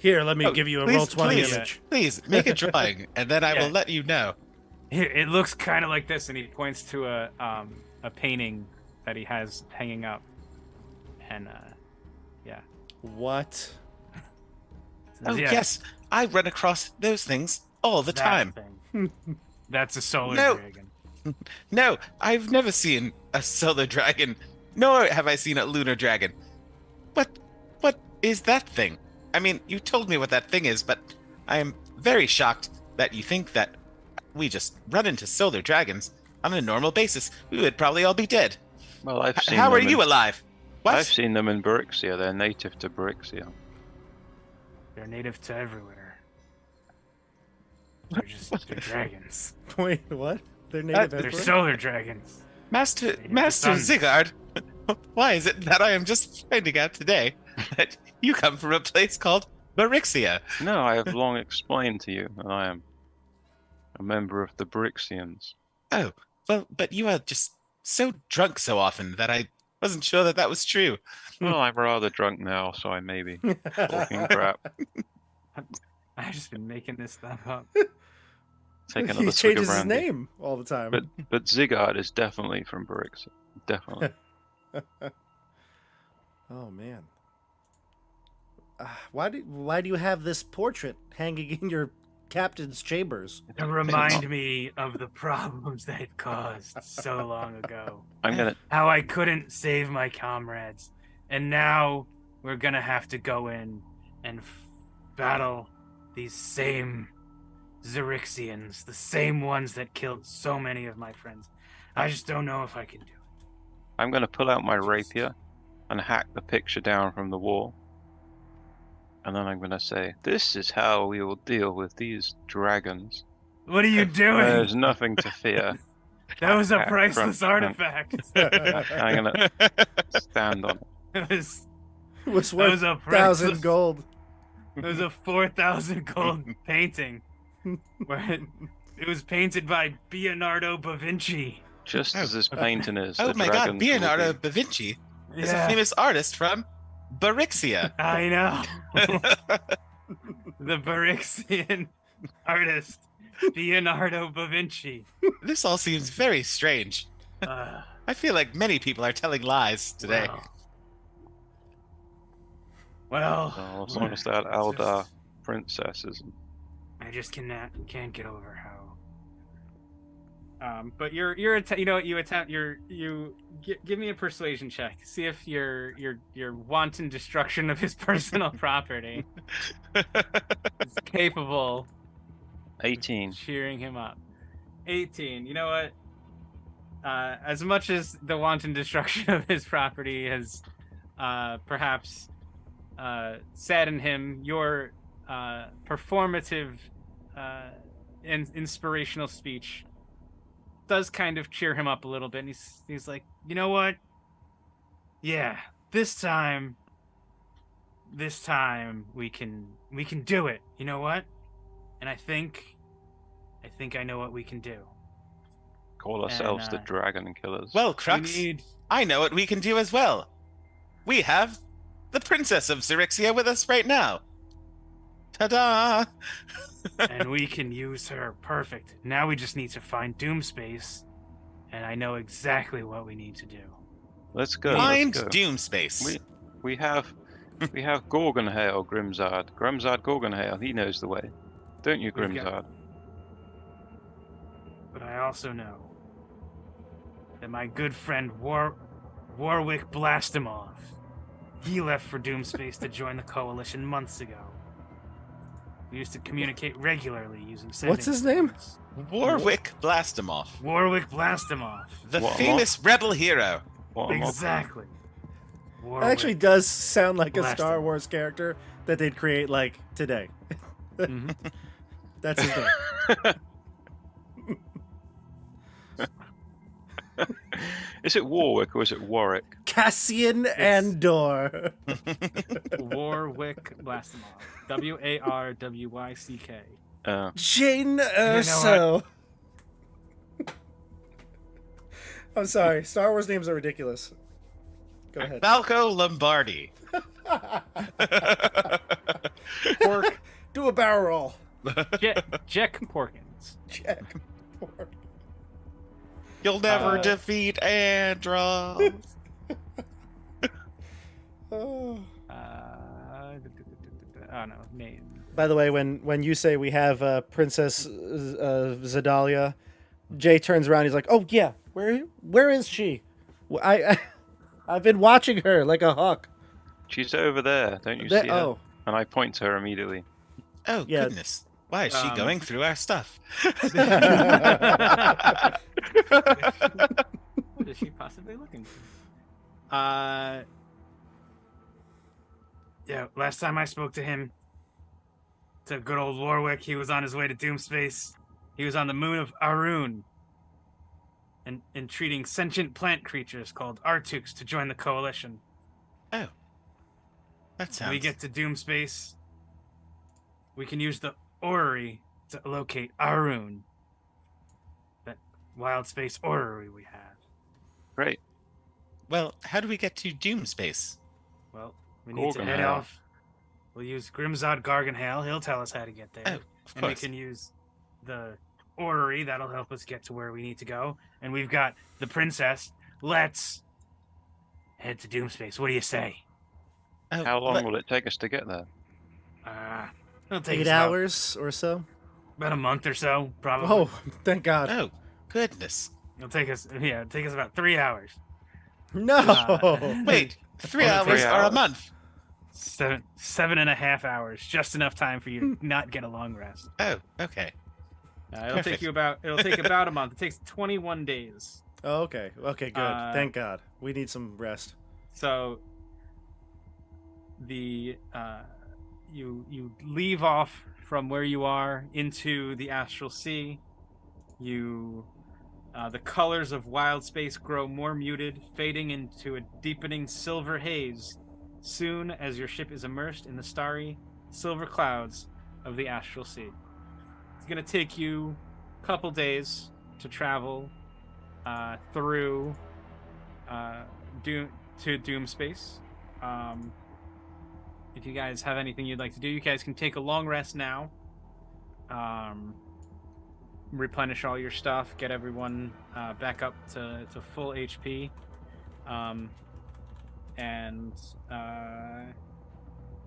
Here, let me Oh, give you a please, Roll20 please. image. Please make a drawing, and then I Yeah. will let you know. Here, it looks kind of like this, and he points to a painting that he has hanging up, and yeah. What? Oh, yes. I run across those things all the that time. thing. That's a solar No. dragon. No, I've never seen a solar dragon, nor have I seen a lunar dragon. What is that thing? I mean, you told me what that thing is, but I am very shocked that you think that we just run into solar dragons on a normal basis. We would probably all be dead. Well, I've seen How them are you alive? What? I've seen them in Xaryxis. They're native to Xaryxis. They're native to everywhere. They're dragons. Wait, what? They're native They're everywhere? solar dragons. Master the sun. Zigard, why is it that I am just finding out today that you come from a place called Xaryxia? No, I have long explained to you that I am a member of the Xaryxians. Oh, well, but you are just so drunk so often that I wasn't sure that that was true. Well, I'm rather drunk now, so I may be talking crap. I've just been making this stuff up. Take He another swig of changes his brandy. name all the time. But Zigard is definitely from Xaryxis. Definitely. Oh man. Why do you have this portrait hanging in your captain's chambers? To remind me of the problems that it caused so long ago. I'm gonna. How I couldn't save my comrades. And now we're gonna have to go in and battle these same Xaryxians, the same ones that killed so many of my friends. I just don't know if I can do it. I'm gonna pull out my rapier and hack the picture down from the wall. And then I'm gonna say, "This is how we will deal with these dragons. What are you doing? There's nothing to fear." That was a Hack priceless front- artifact. I'm gonna stand on it. It was It was That worth was a 1,000 priceless- gold. It was a 4,000 gold painting. Where it was painted by Leonardo da Vinci. Just as this painting is. Oh the my god, dragons will Leonardo be- da Vinci is a Yeah, famous artist from Xaryxia. I know. The Xaryxian artist, Leonardo da Vinci. This all seems very strange. Uh, I feel like many people are telling lies today. Well, Oh, as long as that it's Eldar just- princess isn't. I just can't get over how. But you know what, you attempt give me a persuasion check. See if your wanton destruction of his personal property is capable 18. of cheering him up. 18. You know what? As much as the wanton destruction of his property has perhaps saddened him, your performative inspirational speech does kind of cheer him up a little bit, and he's like, you know what? Yeah, this time we can do it. You know what? And I think I know what we can do. Call ourselves the And, Dragon Killers. Well, We Crux, need I know what we can do as well. We have the Princess of Xaryxia with us right now. Ta-da! and we can use her. Perfect. Now we just need to find Doomspace, and I know exactly what we need to do. Let's go. Find let's go. Doomspace. We have Gorgonhail, Grimzard. Grimzard Gorgonhail, he knows the way. Don't you, We've got- Grimzard? But I also know that my good friend Warwick Blastimov. He left for Doomspace to join the Coalition months ago. We used to communicate regularly using sending What's his name? stones. Warwick Blastimov, Warwick Blastimov. the What, famous rebel hero. What am I- Exactly. That Warwick. actually does sound like a Star Blastimov. Wars character that they'd create like today. Mhm. That's his name. Is it Warwick or is it Warwick? Cassian Andor. Warwick Blastimov. Warwyck. Jane what? Erso. I'm sorry. Star Wars names are ridiculous. Go ahead. Falco Lombardi. Pork. Do a barrel roll. Jack Porkins. Check. Pork. You'll never defeat Andros. Oh. Oh no, name. By the way, when you say we have Princess Zedalia, Jay turns around. He's like, "Oh yeah, where is she? I've been watching her like a hawk." She's over there. Don't you That- see her? oh, And I point to her immediately. Oh, Yeah. goodness. Why is she going through our stuff? What is she possibly looking for? Yeah, last time I spoke to him, to good old Warwick, he was on his way to Doomspace. He was on the moon of Arun and treating sentient plant creatures called Artuks to join the coalition. Oh. That sounds... When we get to Doomspace, we can use the orrery to locate Arun. That wild space orrery we have. Great. Well, how do we get to Doomspace? Well, we need to head Gorgonhale. off. We'll use Grimzod Garganhale. He'll tell us how to get there. Oh, of And we course. can use the orrery. That'll help us get to where we need to go. And we've got the princess. Let's head to Doomspace. What do you say? Oh, How long let- will it take us to get there? It'll take 8 us about- hours or so. About a month or so, probably. Oh, thank God. Oh, goodness. It'll take us about 3 hours. No. Wait, 3 Only hours 3 or a hours. month? 7.5 hours. Just enough time for you to not get a long rest. Oh, okay. It'll Perfect. take about a month. It takes 21 days. Oh, okay. Okay, good. Thank God. We need some rest. So the you leave off from where you are into the astral sea. You the colors of wild space grow more muted, fading into a deepening silver haze soon as your ship is immersed in the starry silver clouds of the astral sea. It's going to take you a couple days to travel through Doomspace. If you guys have anything you'd like to do, you guys can take a long rest now. Replenish all your stuff, get everyone back up to full HP.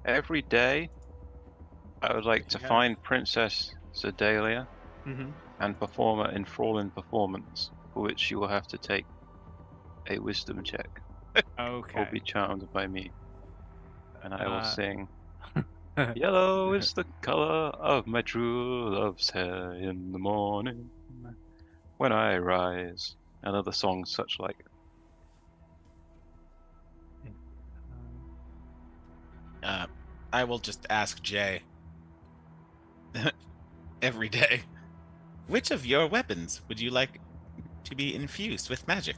Every day, I would like to Yeah. find Princess Zedalia Mm-hmm. and perform an enthralling performance, for which you will have to take a wisdom check or Okay. be charmed by me. And I will Uh, sing, "Yellow is the color of my true love's hair in the morning when I rise." And other songs such like. I will just ask Jay every day, which of your weapons would you like to be infused with magic?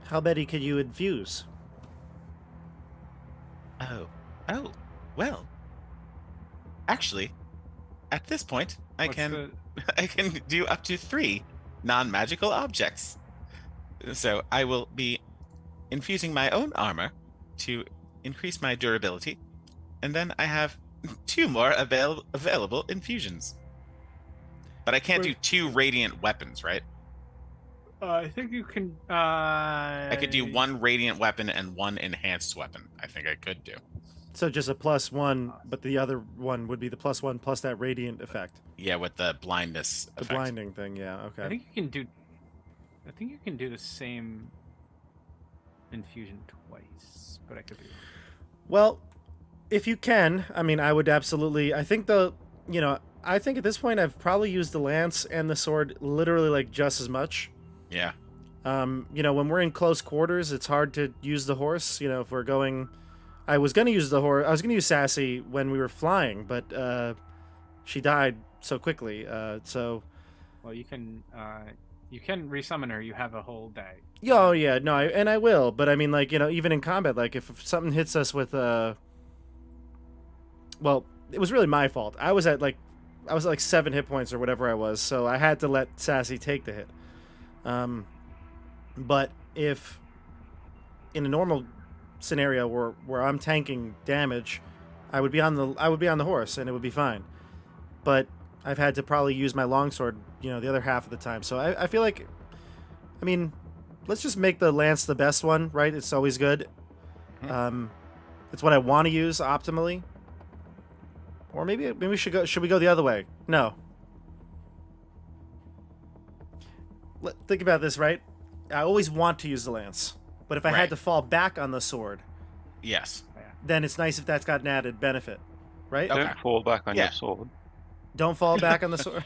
How many can you infuse? Oh, well. Actually, at this point, I What's can the- I can do up to 3 non-magical objects. So I will be infusing my own armor to increase my durability, and then I have 2 more available infusions. But I can't do Wait. 2 radiant weapons, right? I think you can. I could do 1 radiant weapon and 1 enhanced weapon. I think I could do. So just a +1, but the other one would be the +1 plus that radiant effect. Yeah, with the blindness The effect. blinding thing, yeah, I okay. think you can do. I think you can do the same infusion twice, but I could be wrong. Well, if you can, I mean, I would absolutely. I think I think at this point I've probably used the lance and the sword literally like just as much. Yeah. When we're in close quarters, it's hard to use the horse. If we're going, I was gonna use the horse. I was gonna use Sassy when we were flying, but she died so quickly. Well, you can resummon her. You have a whole day. Oh yeah, no, I will. But I mean, like even in combat, like if something hits us with well, it was really my fault. I was at like 7 hit points or whatever I was, so I had to let Sassy take the hit. But if in a normal scenario where I'm tanking damage, I would be on the horse and it would be fine. But I've had to probably use my longsword, the other half of the time. So I feel like, I mean, let's just make the lance the best one, right? It's always good. It's what I want to use optimally. Or maybe we should go the other way? No. Think about this, right? I always want to use the lance, but if I had to fall back on the sword, yes, then it's nice if that's got an added benefit, right? Okay. Don't fall back on your sword. Don't fall back on the sword.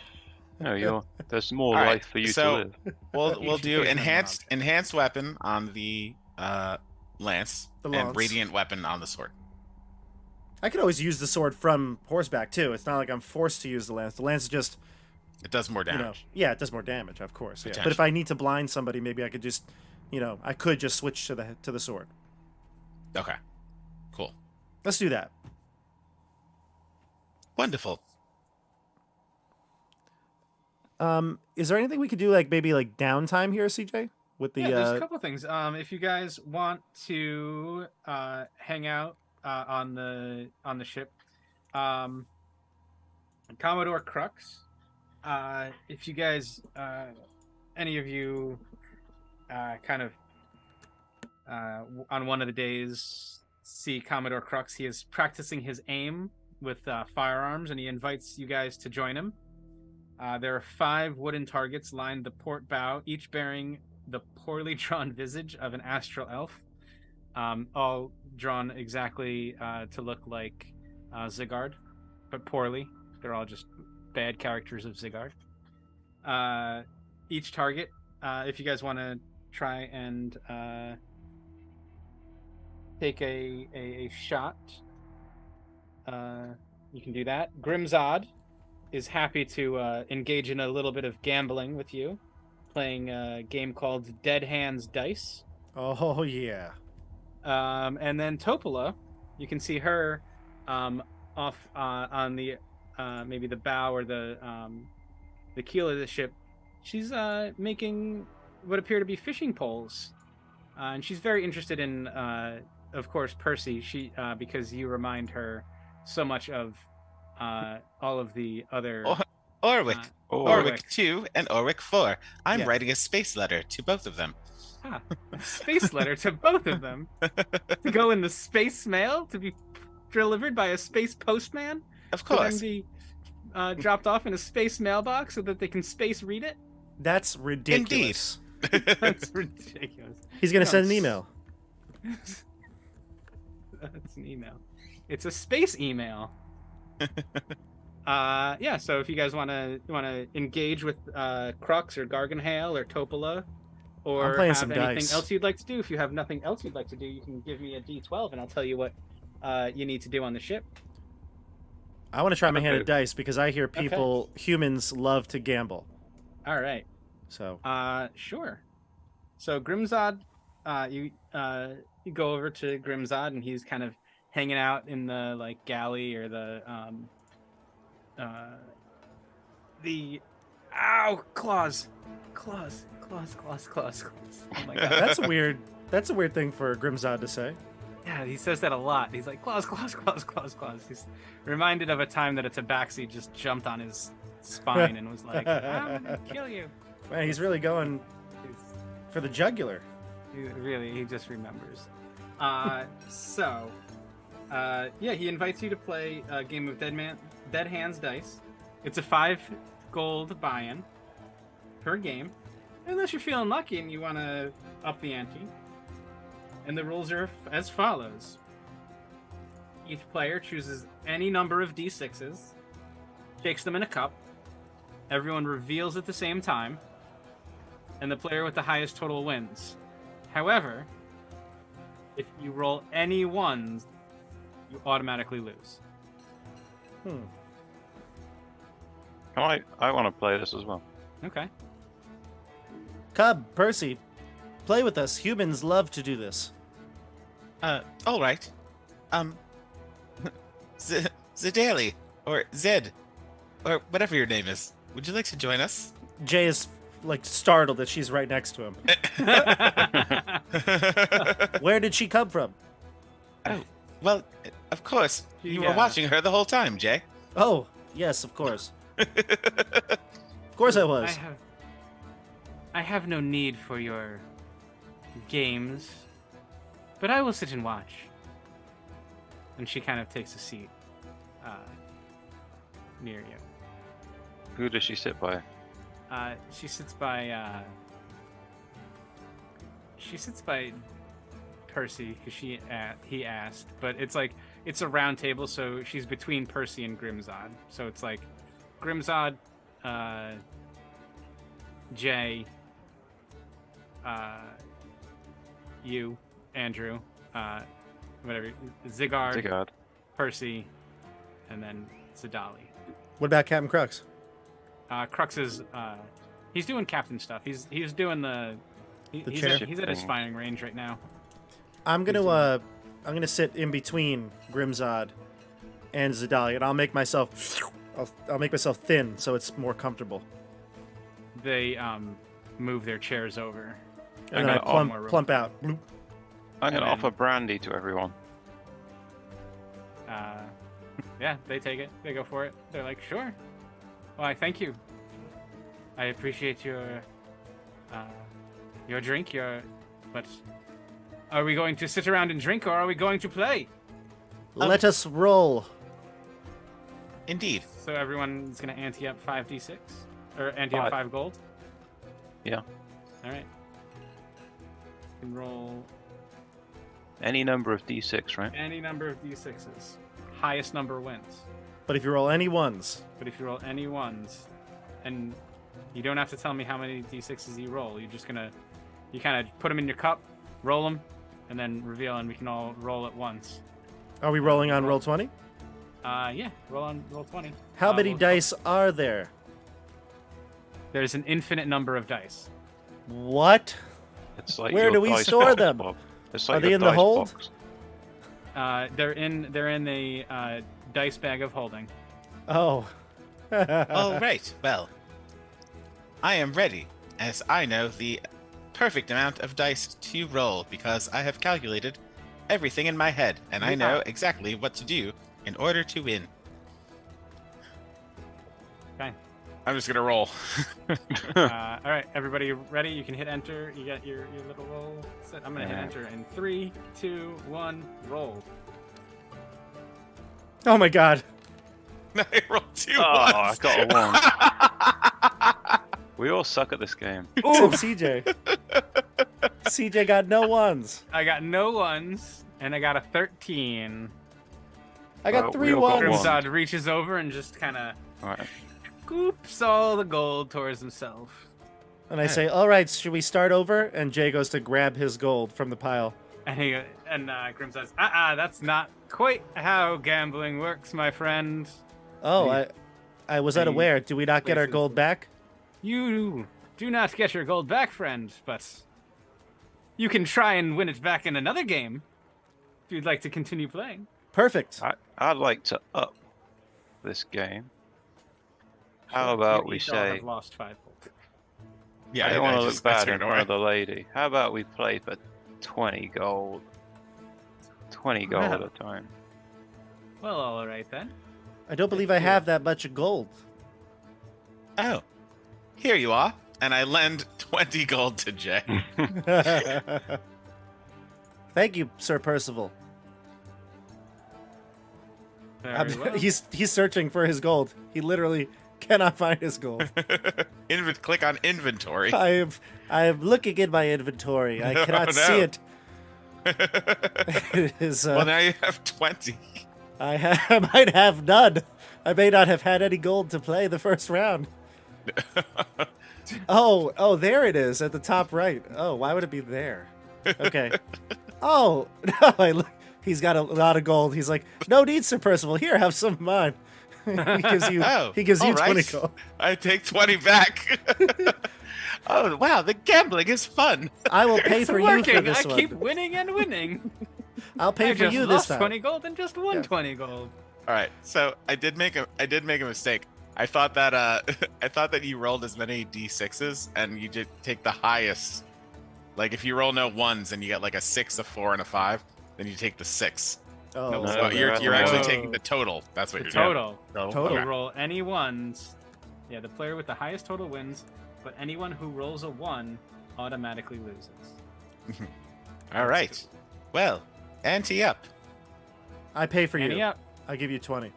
No, there's more All right, life for you to so live. We'll do enhanced weapon on the lance and radiant weapon on the sword. I could always use the sword from horseback too. It's not like I'm forced to use the lance. The lance is just it does more damage. It does more damage, of course. Yeah. But if I need to blind somebody, maybe I could just, I could just switch to the sword. Okay. Cool. Let's do that. Wonderful. Is there anything we could do, like maybe like downtime here, CJ? With the there's a couple things. If you guys want to hang out on the ship, Commodore Crux. If you guys, any of you, kind of on one of the days see Commodore Crux, he is practicing his aim with firearms, and he invites you guys to join him. There are 5 wooden targets lined the port bow, each bearing the poorly drawn visage of an astral elf, all drawn exactly to look like Zigard, but poorly. They're all just bad characters of Zigard. Each target, if you guys want to try and take a shot, you can do that. Grimzod is happy to engage in a little bit of gambling with you, playing a game called Dead Hands Dice. Oh yeah. And then Topola, you can see her off on the maybe the bow or the keel of the ship. She's making what appear to be fishing poles, and she's very interested in, of course, Percy. Because you remind her so much of all of the other Orwick 2 and Orwick 4. I'm writing a space letter to both of them. A space letter to both of them to go in the space mail to be delivered by a space postman. Of course. To then be dropped off in a space mailbox so that they can space read it. That's ridiculous. Indeed. That's ridiculous. He's gonna send an email. That's an email. It's a space email. So if you guys want to engage with Crux or Garganhale or Topola, or have anything else you'd like to do, if you have nothing else you'd like to do, you can give me a D12 and I'll tell you what you need to do on the ship. I want to try my hand at dice because I hear humans love to gamble. All right. So. Sure. So Grimzod, you go over to Grimzod and he's kind of hanging out in the galley or the claws. Oh my god. That's a weird thing for Grimzod to say. Yeah, he says that a lot. He's like, claws. He's reminded of a time that a tabaxi just jumped on his spine and was like, I'm gonna kill you. Man, he's really going for the jugular. He just remembers. He invites you to play a game of Dead Hands Dice. It's a 5 gold buy-in per game, unless you're feeling lucky and you want to up the ante. And the rules are as follows. Each player chooses any number of d6s, shakes them in a cup, everyone reveals at the same time, and the player with the highest total wins. However, if you roll any ones, you automatically lose. I want to play this as well. Okay. Cub, Percy, play with us. Humans love to do this. All right. Zedali, or Zed, or whatever your name is. Would you like to join us? Jay is like startled that she's right next to him. Where did she come from? Oh, well, of course. You were Yeah. watching her the whole time, Jay. Oh, yes, of course. Of course I was. I have no need for your games, but I will sit and watch. And she kind of takes a seat near you. Who does she sit by? She sits by Percy because he asked, but it's a round table, so she's between Percy and Grimzod. So it's like Grimzod, Jay, you, Andrew, whatever, Zigard, Percy, and then Zedali. What about Captain Crux? Crux is he's doing captain stuff. He's doing he's chair at his thing. firing range right now. I'm gonna sit in between Grimzod and Zedali, and I'll make myself thin so it's more comfortable. They move their chairs over. And then I plump out. Bloop. I'm going to And then- offer brandy to everyone. Yeah, they take it. They go for it. They're like, sure. Why, thank you. I appreciate your drink. But are we going to sit around and drink, or are we going to play? Let us roll. Indeed. So everyone's gonna ante up 5d6 or ante up 5. 5 gold. Yeah. All right. You can roll Any number of d6, right? any number of d6s. Highest number wins. But if you roll any ones, But if you roll any ones, and you don't have to tell me how many d6s you roll, you kind of put them in your cup, roll them, and then reveal, and we can all roll at once. are we rolling on roll 20? Yeah, roll 20. How many We'll- dice are there? There's an infinite number of dice. What? It's like Where your do we dice store box, them? Bob. It's like Are they your in the dice hold? box. They're in a dice bag of holding. Oh. All right. Well, I am ready, as I know the perfect amount of dice to roll because I have calculated everything in my head, and I know exactly what to do in order to win. Okay. I'm just gonna roll. All right, everybody ready? You can hit enter. You got your little roll set. I'm gonna hit Yeah. enter in 3, 2, 1, roll. Oh my god. I rolled 2 Oh, I ones. got a 1. We all suck at this game. Except CJ. CJ got no ones. I got no ones, and I got a 13. I got Oh, 3 we all got ones. one. Grimzod reaches over and just kind of Right. scoops all the gold towards himself. And I say, all right, should we start over? And Jay goes to grab his gold from the pile. And Grim says, that's not quite how gambling works, my friend. Oh, I was He unaware. Do we not get our places gold them. back? You do not get your gold back, friend, but you can try and win it back in another game if you'd like to continue playing. Perfect. I'd like to up this game. How about You we each all say... have lost 5 gold. Yeah, I don't want to just- look I bad in turned front away. of the lady. How about we play for 20 gold? 20 gold Well. a time. Well, all right then. I don't believe I have that much gold. Oh, here you are. And I lend 20 gold to Jay. Thank you, Sir Percival. Very well. He's searching for his gold. He literally cannot find his gold. Click on inventory. I am looking in my inventory. I Oh, cannot no. see it. It is, Well, now you have 20. I might have none. I may not have had any gold to play the first round. Oh, there it is at the top right. Oh, why would it be there? Okay. Oh, no, he's got a lot of gold. He's like, no need, Sir Percival. Here, have some of mine. he gives you, Oh, he gives you all 20 right. gold. I take 20 back. Oh, wow, the gambling is fun. I will pay It's for working. you for this I one. keep winning and winning. I'll pay I for just you lost this time. 20 gold and just won Yeah. 20 gold. All right, so I did make a mistake. I thought that I thought that you rolled as many d6s and you did take the highest. Like if you roll no ones and you get like a 6, a 4, and a 5, then you take the 6. Oh, No, So you're that's actually no. taking the total. That's what The you're doing. total. Total. You Okay. roll any ones. Yeah, the player with the highest total wins, but anyone who rolls a 1 automatically loses. All right. Well, ante up. I pay for Ante you. up. I give you 20.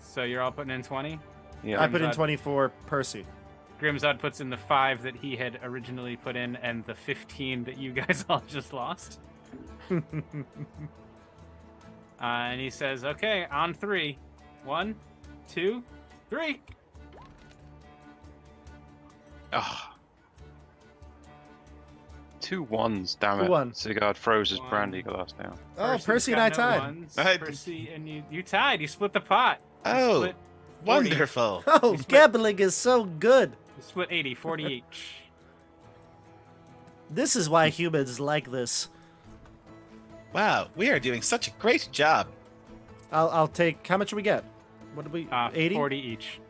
So you're all putting in 20? Yeah. I put in Grimzod. 20 for Percy. Grimzod puts in the 5 that he had originally put in and the 15 that you guys all just lost. And he says, okay, on 3. 1, 2, 3. Oh, 2 ones, damn it. 2-1. Sigurd throws his One. brandy glass down. Oh, Percy and I Percy's got no tied. ones. I- Percy and you tied. You split the pot. You Oh, split 40. wonderful. Oh, You split- gambling is so good. You split 80, 40 each. This is why humans like this. Wow, we are doing such a great job. I'll take. How much do we get? What did we? 80. 40 each.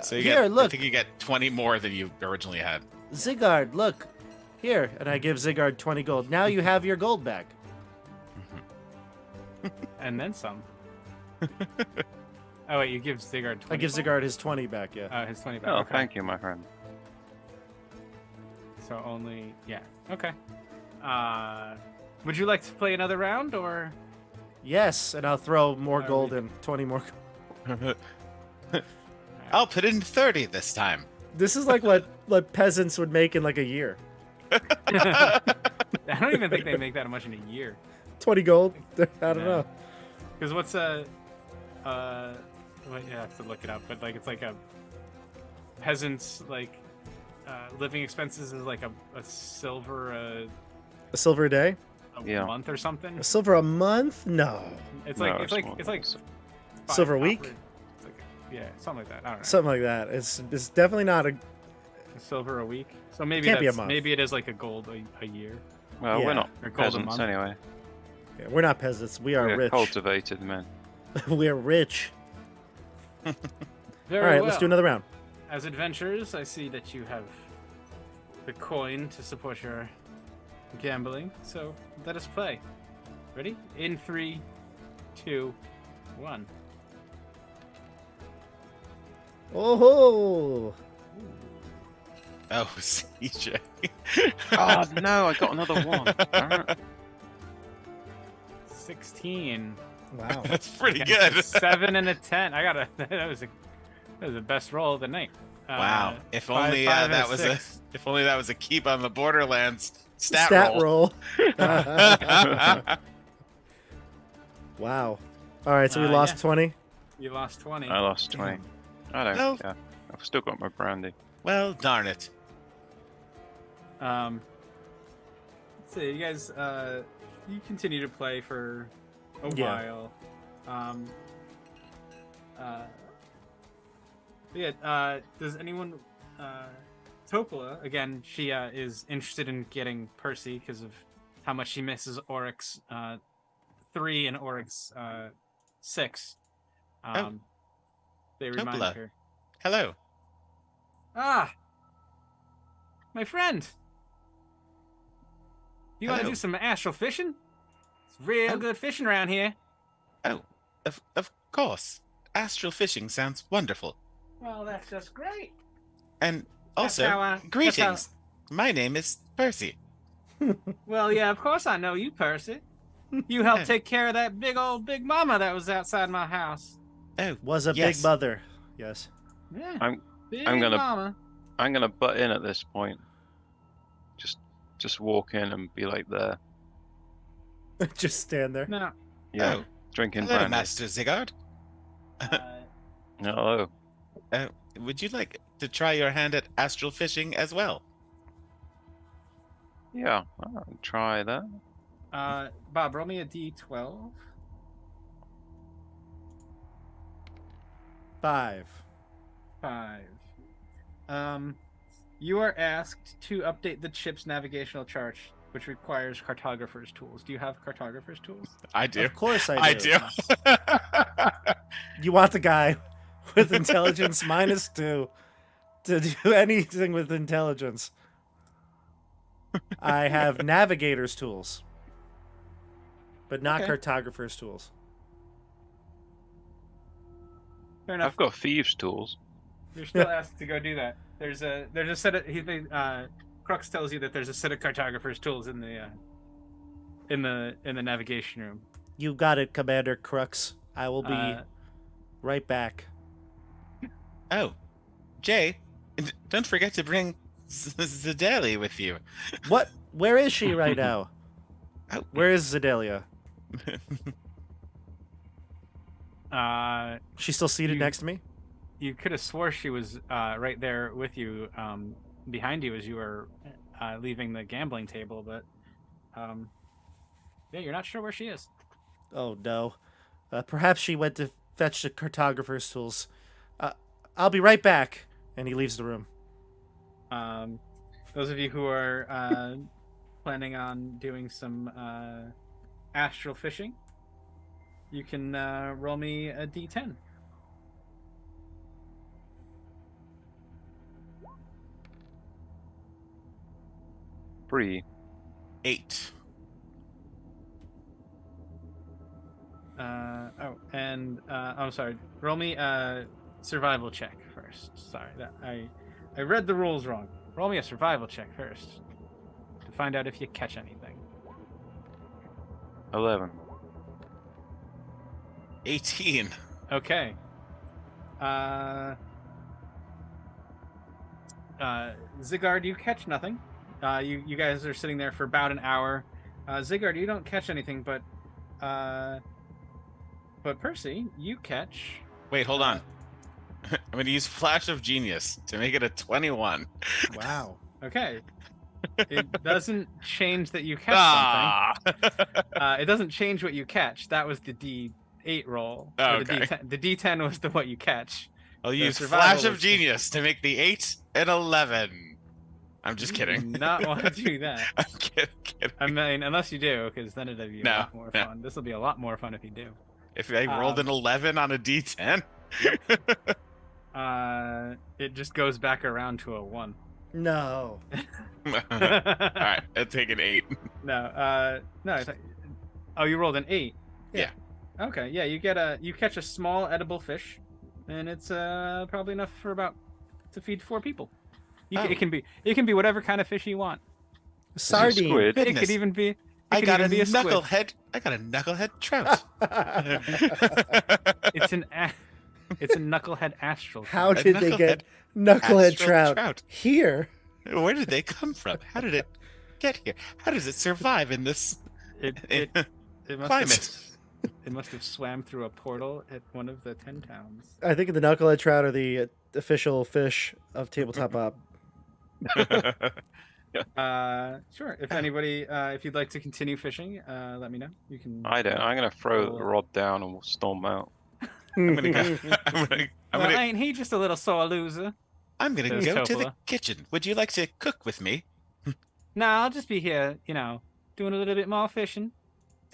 So you Here, get, I look, think you get 20 more than you originally had. Zigard, look. Here, and I give Zigard 20 gold. Now you have your gold back. And then some. Oh, wait, you give Zigard 20. I give Zigard his 20 back. Yeah. His 20 back. Oh, okay. thank you, my friend. So only, yeah. Okay. Would you like to play another round, or? Yes, and I'll throw more Oh, gold really? in. 20 more. I'll put in 30 this time. This is like what peasants would make in like a year. I don't even think they make that much in a year. 20 gold. I don't Yeah. know. Because what's well, you have to look it up, but like it's like a peasant's like living expenses is like a silver A silver a day? a Yeah. month or something. A silver a month? No. It's No, like more it's like than 5 Silver a copper. week? It's like yeah, something like that. I don't know. Something like that. It's definitely not a. A silver a week. So maybe Can't be a that's month. maybe it is like a gold a year. Well, Yeah. we're not Or gold a peasants month. anyway. Yeah, we're not peasants. We are We're rich. cultivated men. We're rich. Very All right, well. let's do another round. As adventurers, I see that you have the coin to support your gambling. So let us play. Ready? In 3, 2, 1. Oh, Oh, CJ. Oh no, I got another one. Darn it. 16. wow. That's pretty Against a good. 7 and a 10. I got a that was the best roll of the night. Wow. If five- only five and that was six. if only that was a keep on the Borderlands stat, roll. Wow. All right, so we lost Yeah. 20. You lost 20. I lost 20. I don't Well- care. I've still got my brandy. Well, darn it. Let's see, you guys, you continue to play for a Yeah. while. Does anyone, Topola, again, she is interested in getting Percy because of how much she misses Oryx 3 and Oryx 6. They remind Topola. her. Hello. Ah, my friend. You want to Hello. do some astral fishing? It's real Oh. good fishing around here. Oh, of course. Astral fishing sounds wonderful. Well, that's just great. And That's also, how I- greetings. that's My name is Percy. Well, yeah, of course I know you, Percy. You helped take care of that big mama that was outside my house. Oh, Was a yes. big mother. Yes. Yeah. I'm- big I'm gonna- mama. I'm gonna butt in at this point. Just just walk in and be like there. Just stand there. No. Yeah, Oh, drinking hello, brandy. Master Zigard. Hello. Would you like to try your hand at astral fishing as well? Yeah, I'll try that. Bob, roll me a d12. 5. 5. You are asked to update the ship's navigational chart, which requires cartographer's tools. Do you have cartographer's tools? I do. Of course I do. You want the guy with intelligence -2 to do anything with intelligence. I have navigator's tools, but not Okay. cartographer's tools. Fair enough. I've got thieves' tools. You're still asked to go do that. There's a set of Crux tells you that there's a set of cartographer's tools in the navigation room. You got it, Commander Crux. I will be right back. Oh, Jay, don't forget to bring Zedeli with you. What? Where is she right now? Oh. Where is Zedalia? Uh, She's still seated You- next to me? you could have swore she was right there with you, behind you as you were leaving the gambling table, but yeah, you're not sure where she is. Oh, no. Perhaps she went to fetch the cartographer's tools. I'll be right back. And he leaves the room. Those of you who are planning on doing some astral fishing, you can roll me a d10. Free. 8. I'm sorry. Roll me a survival check first. Sorry, I read the rules wrong. Roll me a survival check first to find out if you catch anything. 11. 18. Okay. Zigard, you catch nothing. You guys are sitting there for about an hour. Zigard, you don't catch anything, but Percy, you catch. Wait, hold on. I'm going to use Flash of Genius to make it a 21. Wow. Okay. It doesn't change that you catch something. It doesn't change what you catch. That was the D8 roll. Oh, Or the okay. D10. The D10 was the what you catch. I'll The use survival Flash of was- Genius to make the 8 and 11. I'm just You kidding. do not want to do that. I'm kidding. I mean, unless you do, because then it'll be a No, lot more no. fun. This will be a lot more fun if you do. If I rolled an 11 on a D10. It just goes back around to a 1. No. All right, I'll take an 8. No, I thought. Oh, you rolled an 8. Yeah. Okay, yeah, you catch a small edible fish, and it's probably enough to feed 4 people. Oh. It can be whatever kind of fish you want. Sardine. Squid. It Goodness. could even be. I got a be squid. knucklehead. I got a knucklehead trout. It's it's a knucklehead astral. How A did they get knucklehead astral trout here? Where did they come from? How did it get here? How does it survive in this It must climate? It must have swam through a portal at one of the 10 towns. I think the knucklehead trout are the official fish of Tabletop Op. Sure. If anybody, if you'd like to continue fishing, let me know. You can. I don't. I'm gonna throw the Cool. rod down and we'll storm out. I'm gonna go. Well, ain't he just a little sore loser? I'm gonna Says go to the Topola. kitchen. Would you like to cook with me? Nah, I'll just be here, doing a little bit more fishing.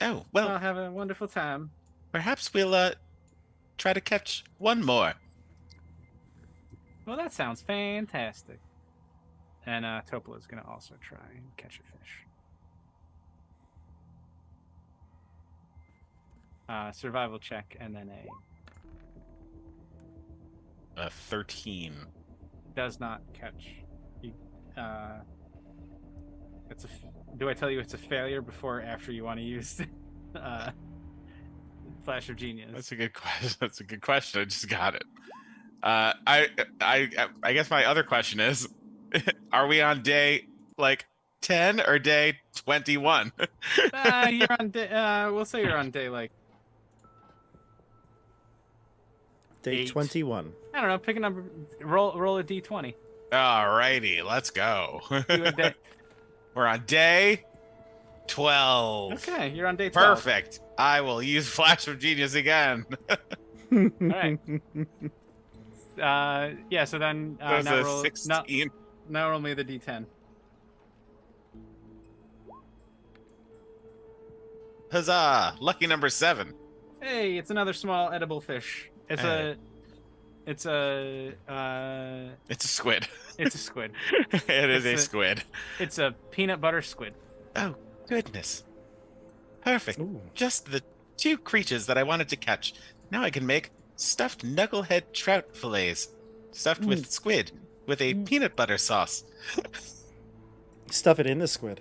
Oh well, I'll have a wonderful time. perhaps we'll try to catch one more. Well, that sounds fantastic. And Topola's gonna also try and catch a fish. Survival check, and then a 13. does not catch. Do I tell you it's a failure before or after you want to use Flash of Genius? That's a good question. That's a good question. I just got it. I guess my other question is, are we on day like 10 or day 21? You're on day. We'll say you're on day like Day 8. 21. I don't know. Pick a number. Roll a d20. Alrighty, let's go. You a day. We're on day 12. Okay, you're on day 12. Perfect. I will use Flash of Genius again. All right. Yeah. So then That was now a roll. 16. Now roll me the d10. Huzzah! Lucky number 7. Hey, it's another small edible fish. It's Hey. It's It's a squid. a squid. It is a It's a- squid. It's a peanut butter squid. Oh, goodness. Perfect. Ooh. Just the 2 creatures that I wanted to catch. Now I can make stuffed knucklehead trout fillets. Stuffed with squid with a peanut butter sauce. Stuff it in the squid.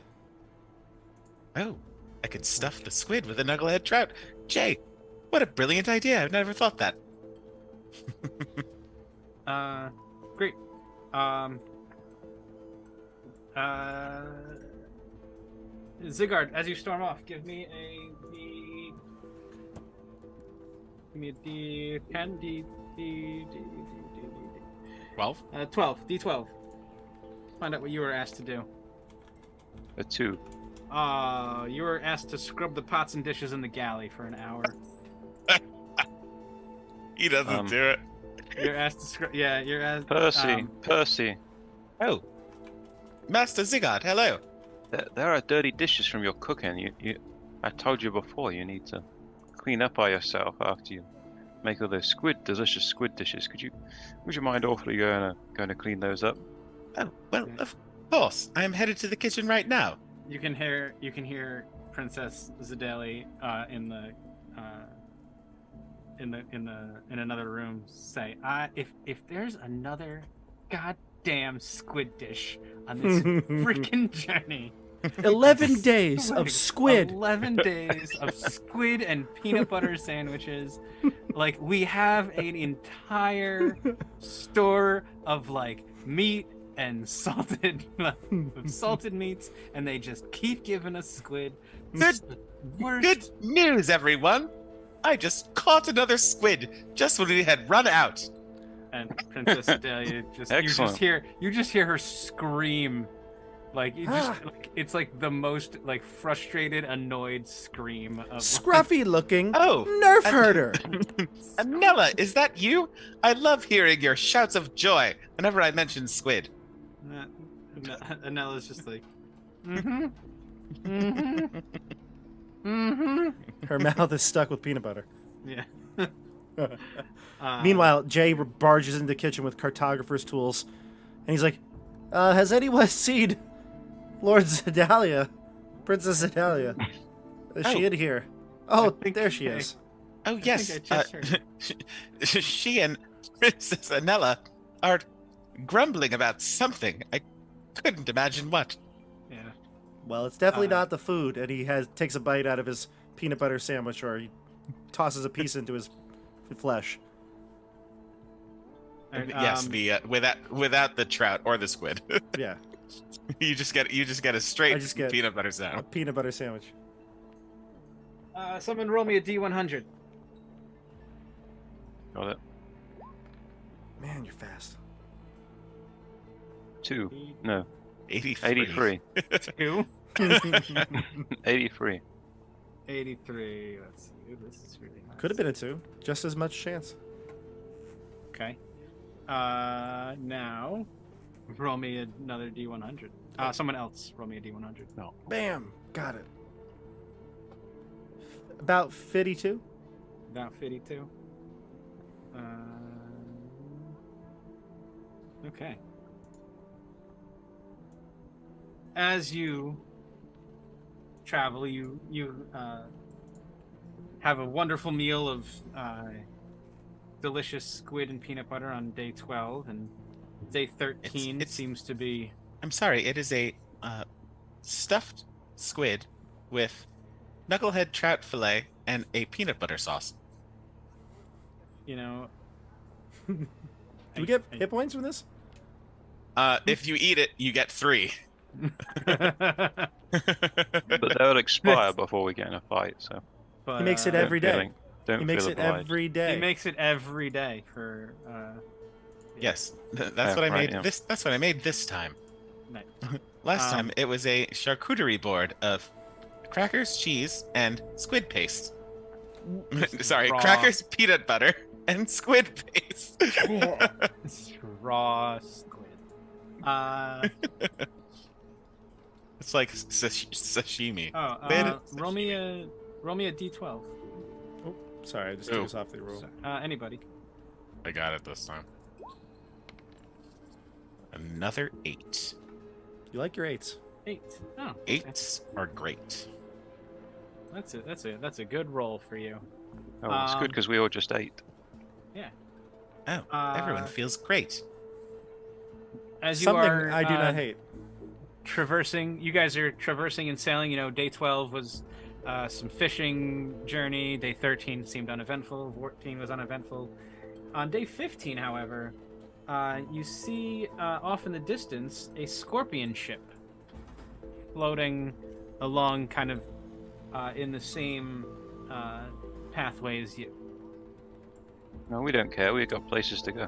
Oh, I could stuff the squid with a knucklehead trout. Jay, what a brilliant idea. I've never thought that. Great. Zigard, as you storm off, give me a D10, 12? 12, D12. Find out what you were asked to do. A 2. You were asked to scrub the pots and dishes in the galley for an hour. He doesn't do it. You're asked to scrub. Yeah, you're asked. Percy, Oh. Master Zigard, hello. there are dirty dishes from your cooking. I told you before, you need to clean up by yourself after you make all those delicious squid dishes. Would you mind awfully going to clean those up? Oh, well, of course. I am headed to the kitchen right now. You can hear Princess Zideli in another room say, if there's another goddamn squid dish on this freaking journey. 11 days of squid. 11 days of squid and peanut butter sandwiches. Like, we have an entire store of like meat and salted meats, and they just keep giving us squid. It's the worst. Good news, everyone. I just caught another squid just when we had run out. And Princess Adelia Excellent. you just hear her scream, like it's like the most like frustrated, annoyed scream of Scruffy looking Oh, Nerf herder. Anella, is that you? I love hearing your shouts of joy whenever I mention squid. Anella's just like, Her mouth is stuck with peanut butter. yeah. Meanwhile, Jay barges into the kitchen with cartographer's tools, and he's like, has anyone seen Lord Zedalia? Princess Zedalia? Is she in here? Oh, there she is. Oh, yes. I just heard. She and Princess Anella are grumbling about something. I couldn't imagine what. Yeah. Well, it's definitely not the food, and he takes a bite out of his peanut butter sandwich, or he tosses a piece into his flesh. Alright, Yes, the without the trout or the squid. Yeah, you just get a straight I just get peanut butter a sandwich. peanut butter sandwich. Someone roll me a D100. Got it. Man, you're fast. 2. No. 83. 83. 2. 83. 83. Let's see. This is really nice. Could have been a 2. Just as much chance. Okay. Now, roll me another D100. Someone else roll me a D100. No. Bam! Got it. About 52? About 52. Okay. As you travel, you have a wonderful meal of delicious squid and peanut butter on day 12, and day 13 It's- seems to be I'm sorry. It is a stuffed squid with knucklehead trout fillet and a peanut butter sauce. you know. Do we get hit points from this? If you eat it, you get 3. But they'll expire before we get in a fight, so He makes it don't every day. don't He feel makes it obliged. every day. He makes it every day for. Yes, that's Oh, what I right, made yeah. this. That's what I made this time. Nice. Last time it was a charcuterie board of crackers, cheese, and squid paste. Sorry, raw. crackers, peanut butter, and squid paste. Raw squid. It's like sashimi. Roll me a d12. Oh, sorry, I just took us off the roll. Anybody. I got it this time. Another 8. You like your 8s? 8. Oh, 8s are great. That's a good roll for you. Oh, it's good because we all just ate. Yeah. Oh, everyone feels great. As you Something are, I do not hate. traversing, you guys are traversing and sailing. You know, day 12 was some fishing journey. Day 13 seemed uneventful. 14 was uneventful. On day 15, however, you see off in the distance a scorpion ship floating along kind of in the same pathway as you. No, we don't care. We've got places to go.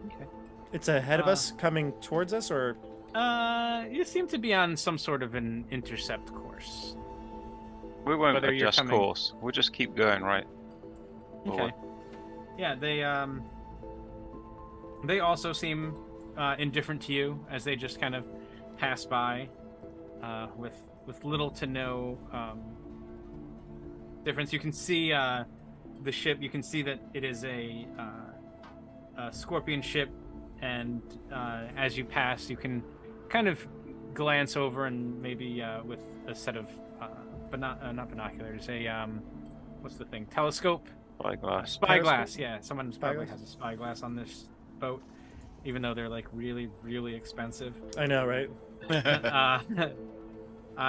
Okay. It's ahead of us, coming towards us, or You seem to be on some sort of an intercept course. We won't Whether you're adjust coming- course. We'll just keep going, right? Okay. Yeah, they also seem indifferent to you as they just kind of pass by with little to no difference. You can see the ship. You can see that it is a scorpion ship, and as you pass, you can kind of glance over and maybe with a set of not binoculars, what's the thing? Telescope? Spyglass. Spyglass, yeah. Someone probably Spyglass? has a spyglass on this boat, even though they're like really, really expensive. I know, right?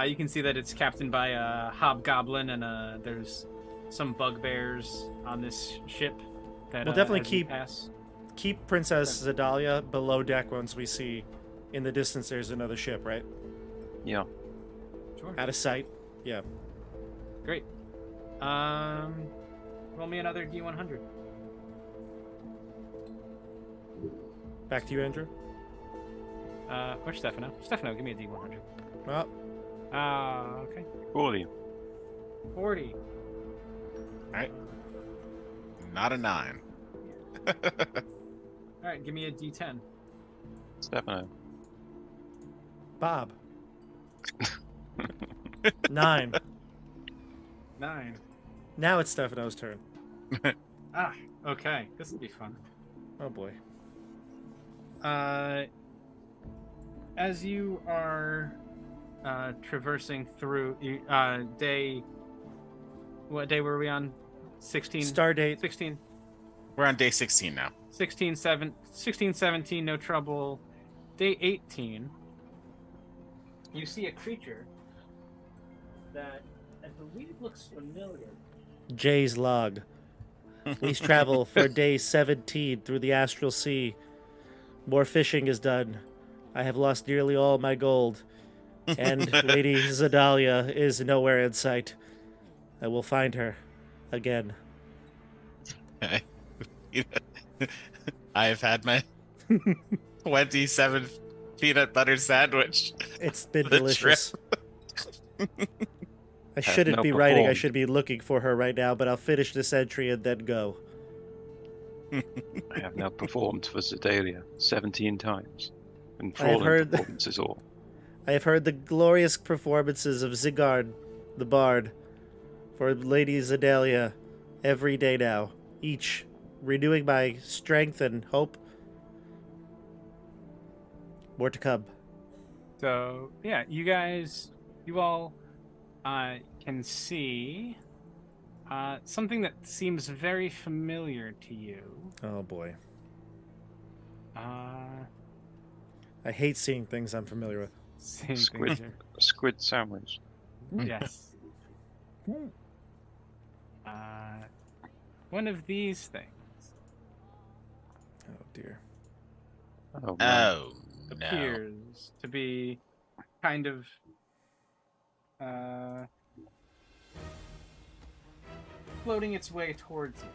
You can see that it's captained by a hobgoblin, and there's some bugbears on this ship. That We'll definitely as you keep- pass. Keep Princess Zedalia below deck once we see in the distance there's another ship, right? Yeah. Sure. Out of sight. Yeah. Great. Roll me another D100. Back to you, Andrew. Or Stefano. Stefano, give me a D100. Well, Okay. 40. 40. Alright. Not a 9. All right, give me a D10. Stefano. Bob. 9. 9. Now it's Stefano's turn. Okay. This will be fun. Oh boy. As you are traversing through day, what day were we on? 16. Stardate. 16. We're on day 16 now. 16, 17, no trouble. Day 18, you see a creature that I believe looks familiar. Jay's log. Please travel for day 17 through the astral sea. More fishing is done. I have lost nearly all my gold. And Lady Zedalia is nowhere in sight. I will find her again. I have had my 27th peanut butter sandwich. It's been The delicious. I shouldn't no be writing. I performed. should be looking for her right now, but I'll finish this entry and then go. I have now performed for Zedalia 17 times. I have Enthralling heard the- performances all. I have heard the glorious performances of Zigard, the bard, for Lady Zedalia every day now, each renewing my strength and hope. More to come. So yeah, you all can see something that seems very familiar to you. Oh boy. Uh, I hate seeing things I'm familiar with. same Squid. thing A squid sandwich. here. Yes. One of these things Oh dear. Oh, man. Oh, no. appears to be kind of floating its way towards you.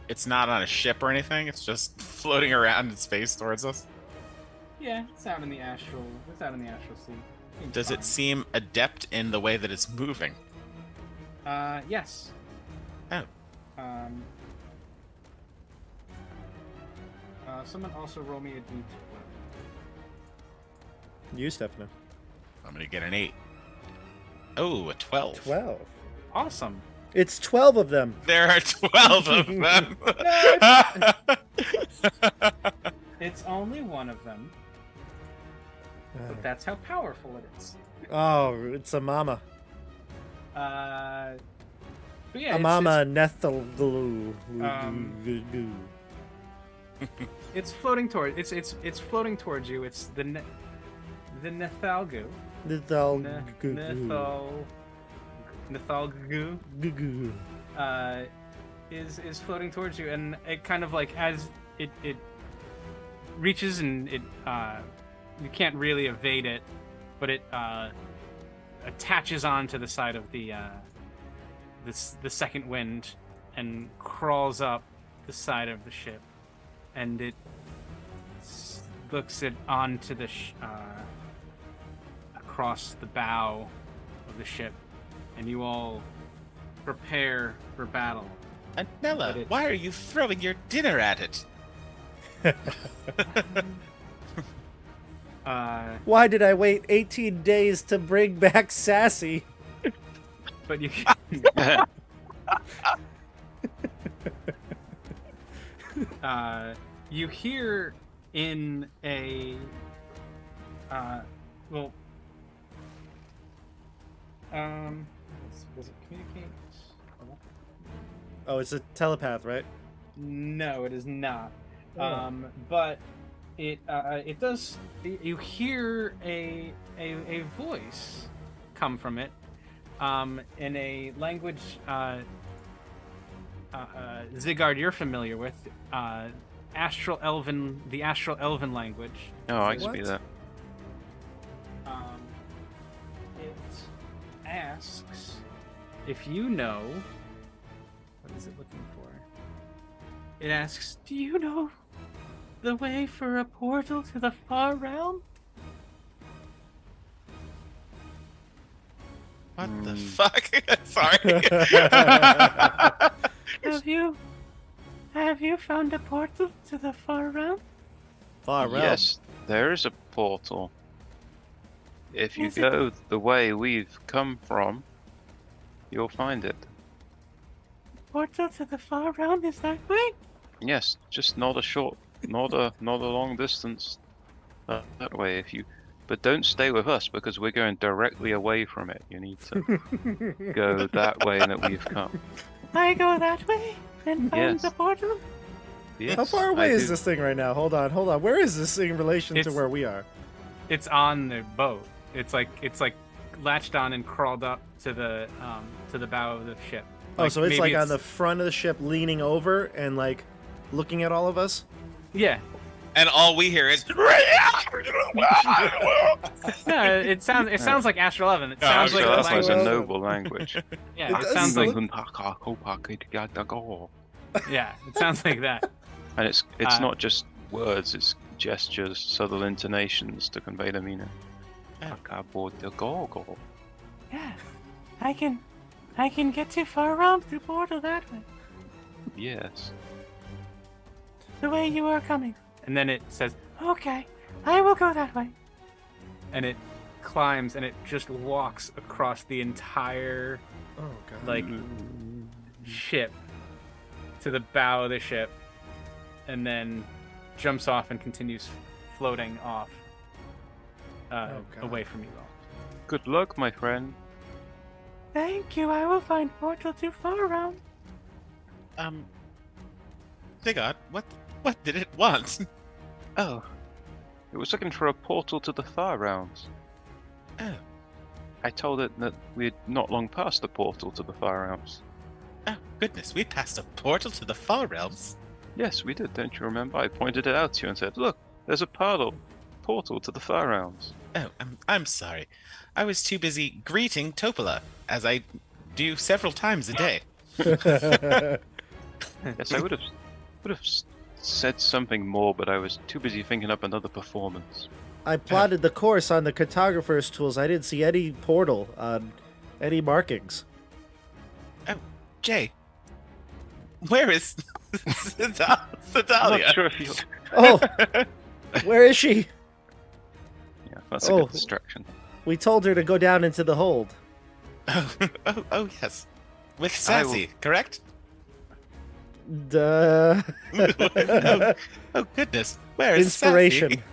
It's not on a ship or anything. It's just floating around in space towards us. Yeah, it's out in the astral. It's out in the astral sea. Seems Does it fine. seem adept in the way that it's moving? Yes. Oh. Someone also roll me a d12. You, Stefano. I'm gonna get an 8. Oh, a 12. 12. Awesome. It's 12 of them. There are 12 of them. It's only one of them, but that's how powerful it is. Oh, it's a mama. But yeah, A it's, mama Nethelglue. it's floating toward. It's floating towards you. It's the Nethalgu. Nethalgu is floating towards you, and it kind of like as it reaches and it you can't really evade it, but it attaches onto the side of the second wind and crawls up the side of the ship, and it looks it onto the across the bow of the ship, and you all prepare for battle. Anella, why are you throwing your dinner at it? Why did I wait 18 days to bring back Sassy? But you you hear in a does it communicate? Oh, it's a telepath, right? No, it is not. Oh. But it does. You hear a voice come from it, in a language Zigard you're familiar with, Astral Elven, the Astral Elven language. Oh, I can What? speak that. It asks if you know. What is it looking for? It asks, do you know the way for a portal to the far realm? What the fuck? Sorry. Have you found a portal to the far realm? Far realm. Yes, there is a portal. If you Is it- go the way we've come from, you'll find it. Portal to the far realm is that way? Yes, just not a long distance that way. But don't stay with us because we're going directly away from it. You need to go that way that we've come. I go that way and find Yes. the portal. Yes, How far away I is do. this thing right now? Hold on. Where is this thing in relation to It's- where we are? It's on the boat. It's like latched on and crawled up to the bow of the ship. Oh, so it's maybe like on the front of the ship, leaning over and like looking at all of us. Yeah. And all we hear is. No, it sounds like Astral Elven. It Oh, sounds like okay, the That's that's a language. noble language. Yeah, It it does sounds like look- yeah, it sounds like that. And it's Uh, not just words; it's gestures, subtle intonations to convey the meaning. Oh. Akabodagogo. Yeah, I can get too far around through portal that way. Yes. The way you are coming. And then it says, okay, I will go that way. And it climbs and it just walks across the entire Oh god. like ship to the bow of the ship, and then jumps off and continues floating off God. away from you all. Good luck, my friend. Thank you. I will find portal too far around. Zigard, what did it want? Oh, it was looking for a portal to the far realms. Oh. I told it that we'd not long passed the portal to the far realms. Oh, goodness, we passed a portal to the far realms. Yes, we did. Don't you remember? I pointed it out to you and said, "Look, there's a portal." portal to the Far Realms. Oh, I'm sorry. I was too busy greeting Topola, as I do several times a day. Yes, I would have said something more, but I was too busy thinking up another performance. I plotted the course on the cartographer's tools. I didn't see any portal on any markings. Oh, Jay. Where is Sedalia? I'm not sure if you. Oh, where is she? Yeah, that's a good distraction. We told her to go down into the hold. Oh, yes. With Sassy, correct? Duh. Oh, goodness. Where is Inspiration.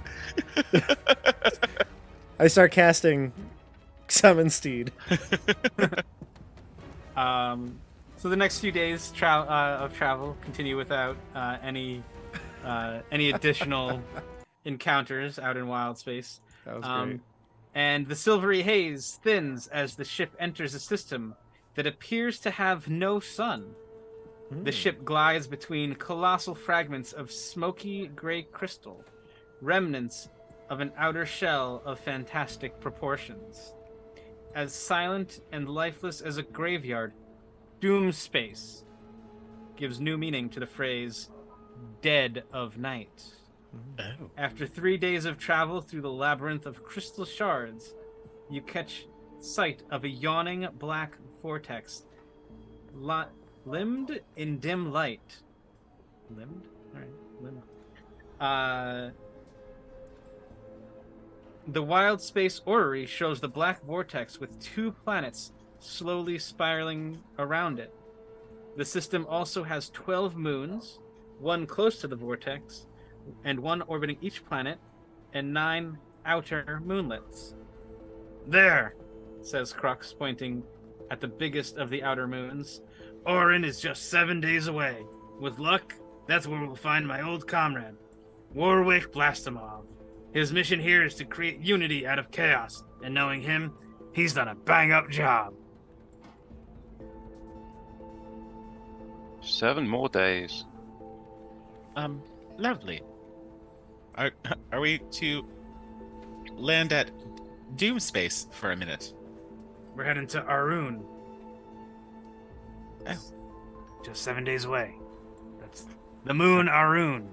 I start casting Summon Steed. So the next few days of travel continue without any additional encounters out in wild space. That was great. And the silvery haze thins as the ship enters a system that appears to have no sun. The ship glides between colossal fragments of smoky gray crystal, remnants of an outer shell of fantastic proportions. As silent and lifeless as a graveyard, Doom Space gives new meaning to the phrase dead of night. Oh. After 3 days of travel through the labyrinth of crystal shards, you catch sight of a yawning black vortex, limbed in dim light. Limbed? Alright, limbed. The wild space orrery shows the black vortex with 2 planets slowly spiraling around it. The system also has 12 moons, 1 close to the vortex, and 1 orbiting each planet, and 9 outer moonlets. There, says Crux, pointing at the biggest of the outer moons. Orin is just 7 days away. With luck, that's where we'll find my old comrade, Warwick Blastimov. His mission here is to create unity out of chaos, and knowing him, he's done a bang-up job. 7 more days. Lovely. Are we to land at Doom Space for a minute? We're heading to Arun. Oh. Just 7 days away. That's the moon Arun.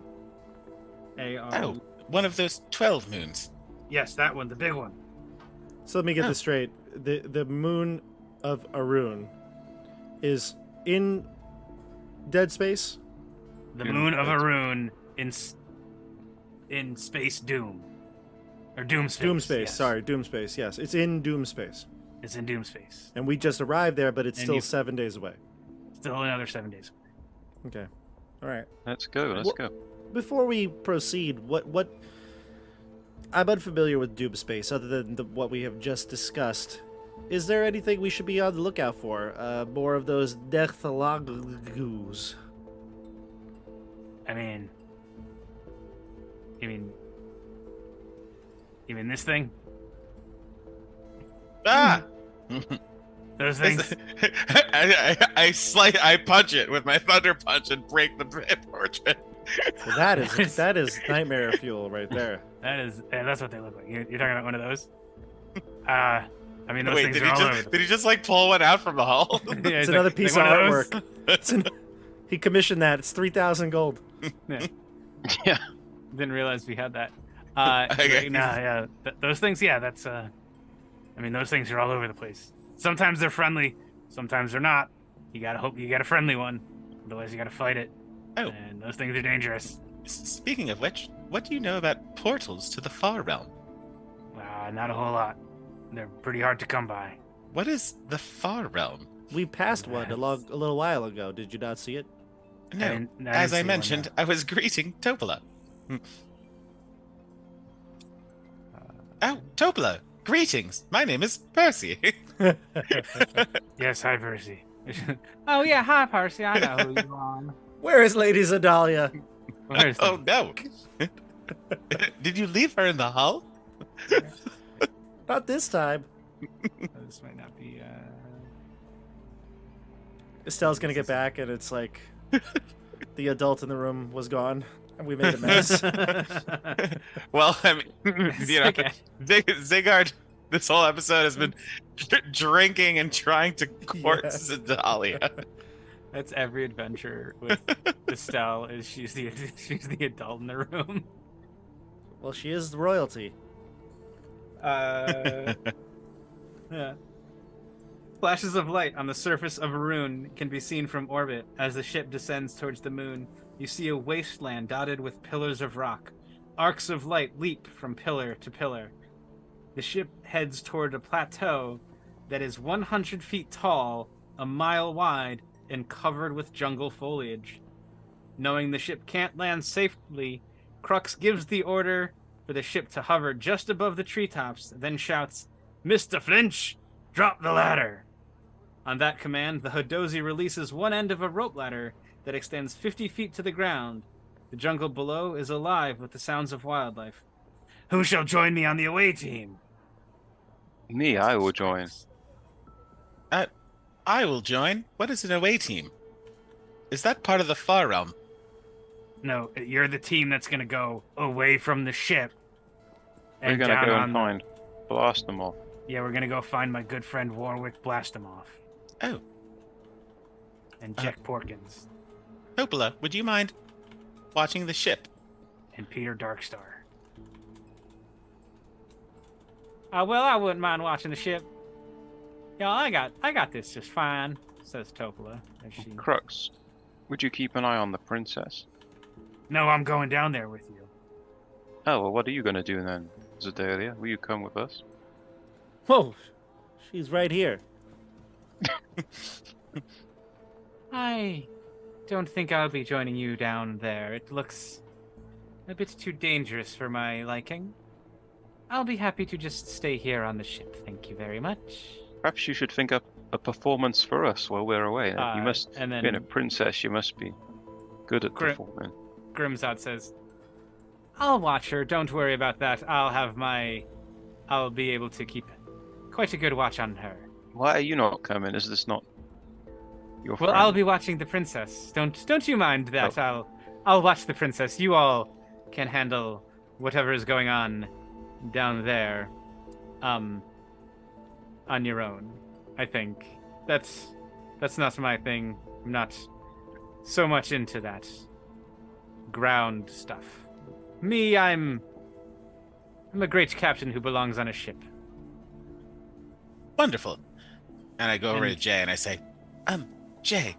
Oh, one of those 12 moons. Yes, that one, the big one. So let me get this straight. The moon of Arun is in Dead Space? The moon of Arun in Space Doom. Or Doom Space. Doom Space, yes. sorry, Doom Space, yes. It's in Doom Space. It's in Doom Space. And we just arrived there, but it's And still you- 7 days away. Still another 7 days. Okay. All right. Let's go. Before we proceed, what I'm unfamiliar with Doom Space other than what we have just discussed. Is there anything we should be on the lookout for? More of those Deathalogus. I mean, you mean this thing? Ah! Those things? I punch it with my thunder punch and break the portrait. Well, that is nightmare fuel right there. That's what they look like. You're talking about one of those? I mean, those Wait, things did are he all just over. did he just like pull one out from the hull? Yeah, It's he's another like, piece of one those? artwork. He commissioned that. It's 3,000 gold. Yeah. Yeah. Didn't realize we had that. Okay. No, yeah, those things. Yeah, that's. I mean, those things are all over the place. Sometimes they're friendly, sometimes they're not. You gotta hope you get a friendly one, otherwise you gotta fight it. Oh. And those things are dangerous. Speaking of which, what do you know about portals to the Far Realm? Not a whole lot. They're pretty hard to come by. What is the Far Realm? We passed one a little while ago. Did you not see it? No, didn't as see I one, mentioned, no. I was greeting Topola. Oh, Topola! Greetings! My name is Percy. Yes, hi, Percy. Oh yeah, hi, Percy. I know who you are. Where is Lady Zedalia? Where's Oh the- no! Did you leave her in the hull? Not this time. This might not be. Estelle's gonna get back, and it's like the adult in the room was gone. We made a mess. Well, I mean, you know, Okay. Zigard, this whole episode has been drinking and trying to court Yeah. Sedalia. That's every adventure with Estelle. Is she's the adult in the room. Well, she is the royalty. Yeah. Flashes of light on the surface of Arun can be seen from orbit as the ship descends towards the moon. You see a wasteland dotted with pillars of rock. Arcs of light leap from pillar to pillar. The ship heads toward a plateau that is 100 feet tall, a mile wide, and covered with jungle foliage. Knowing the ship can't land safely, Crux gives the order for the ship to hover just above the treetops, then shouts, "Mr. Flinch, drop the ladder!" On that command, the Hadozi releases one end of a rope ladder that extends 50 feet to the ground. The jungle below is alive with the sounds of wildlife. Who shall join me on the away team? Me, I will join. I will join. What is an away team? Is that part of the Far Realm? No, you're the team that's going to go away from the ship. We're gonna down go on and find blast them all. Yeah, we're going to go find my good friend Warwick Blastomoff Oh, and Jack Porkins Hopola, would you mind watching the ship? and Peter Darkstar. Well, I wouldn't mind watching the ship. Yeah, I got this just fine, says Topola as she. Crux, would you keep an eye on the princess? No, I'm going down there with you. Oh, well, what are you going to do then, Zedalia? Will you come with us? Whoa, she's right here. I don't think I'll be joining you down there. It looks a bit too dangerous for my liking. I'll be happy to just stay here on the ship. Thank you very much. Perhaps you should think up a performance for us while we're away. You must, and then being a princess, you must be good at performing. Grimzod says, "I'll watch her. Don't worry about that. I'll be able to keep quite a good watch on her." Why are you not coming? Is this not your Well, friend? I'll be watching the princess. Don't you mind that? I'll watch the princess. You all can handle whatever is going on down there, on your own. I think that's not my thing. I'm not so much into that ground stuff. Me, I'm a great captain who belongs on a ship. Wonderful. And I go over to Jay and I say, Jay,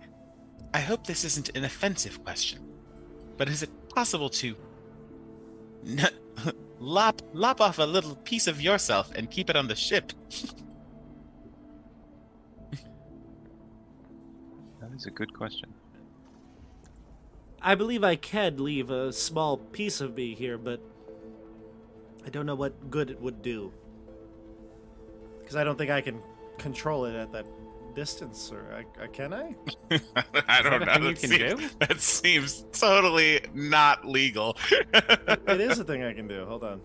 I hope this isn't an offensive question, but is it possible to lop off a little piece of yourself and keep it on the ship? That is a good question. I believe I can leave a small piece of me here, but I don't know what good it would do. Because I don't think I can control it at that distance, or can I? I don't that a know. thing you can do? That seems totally not legal. It is a thing I can do. Hold on.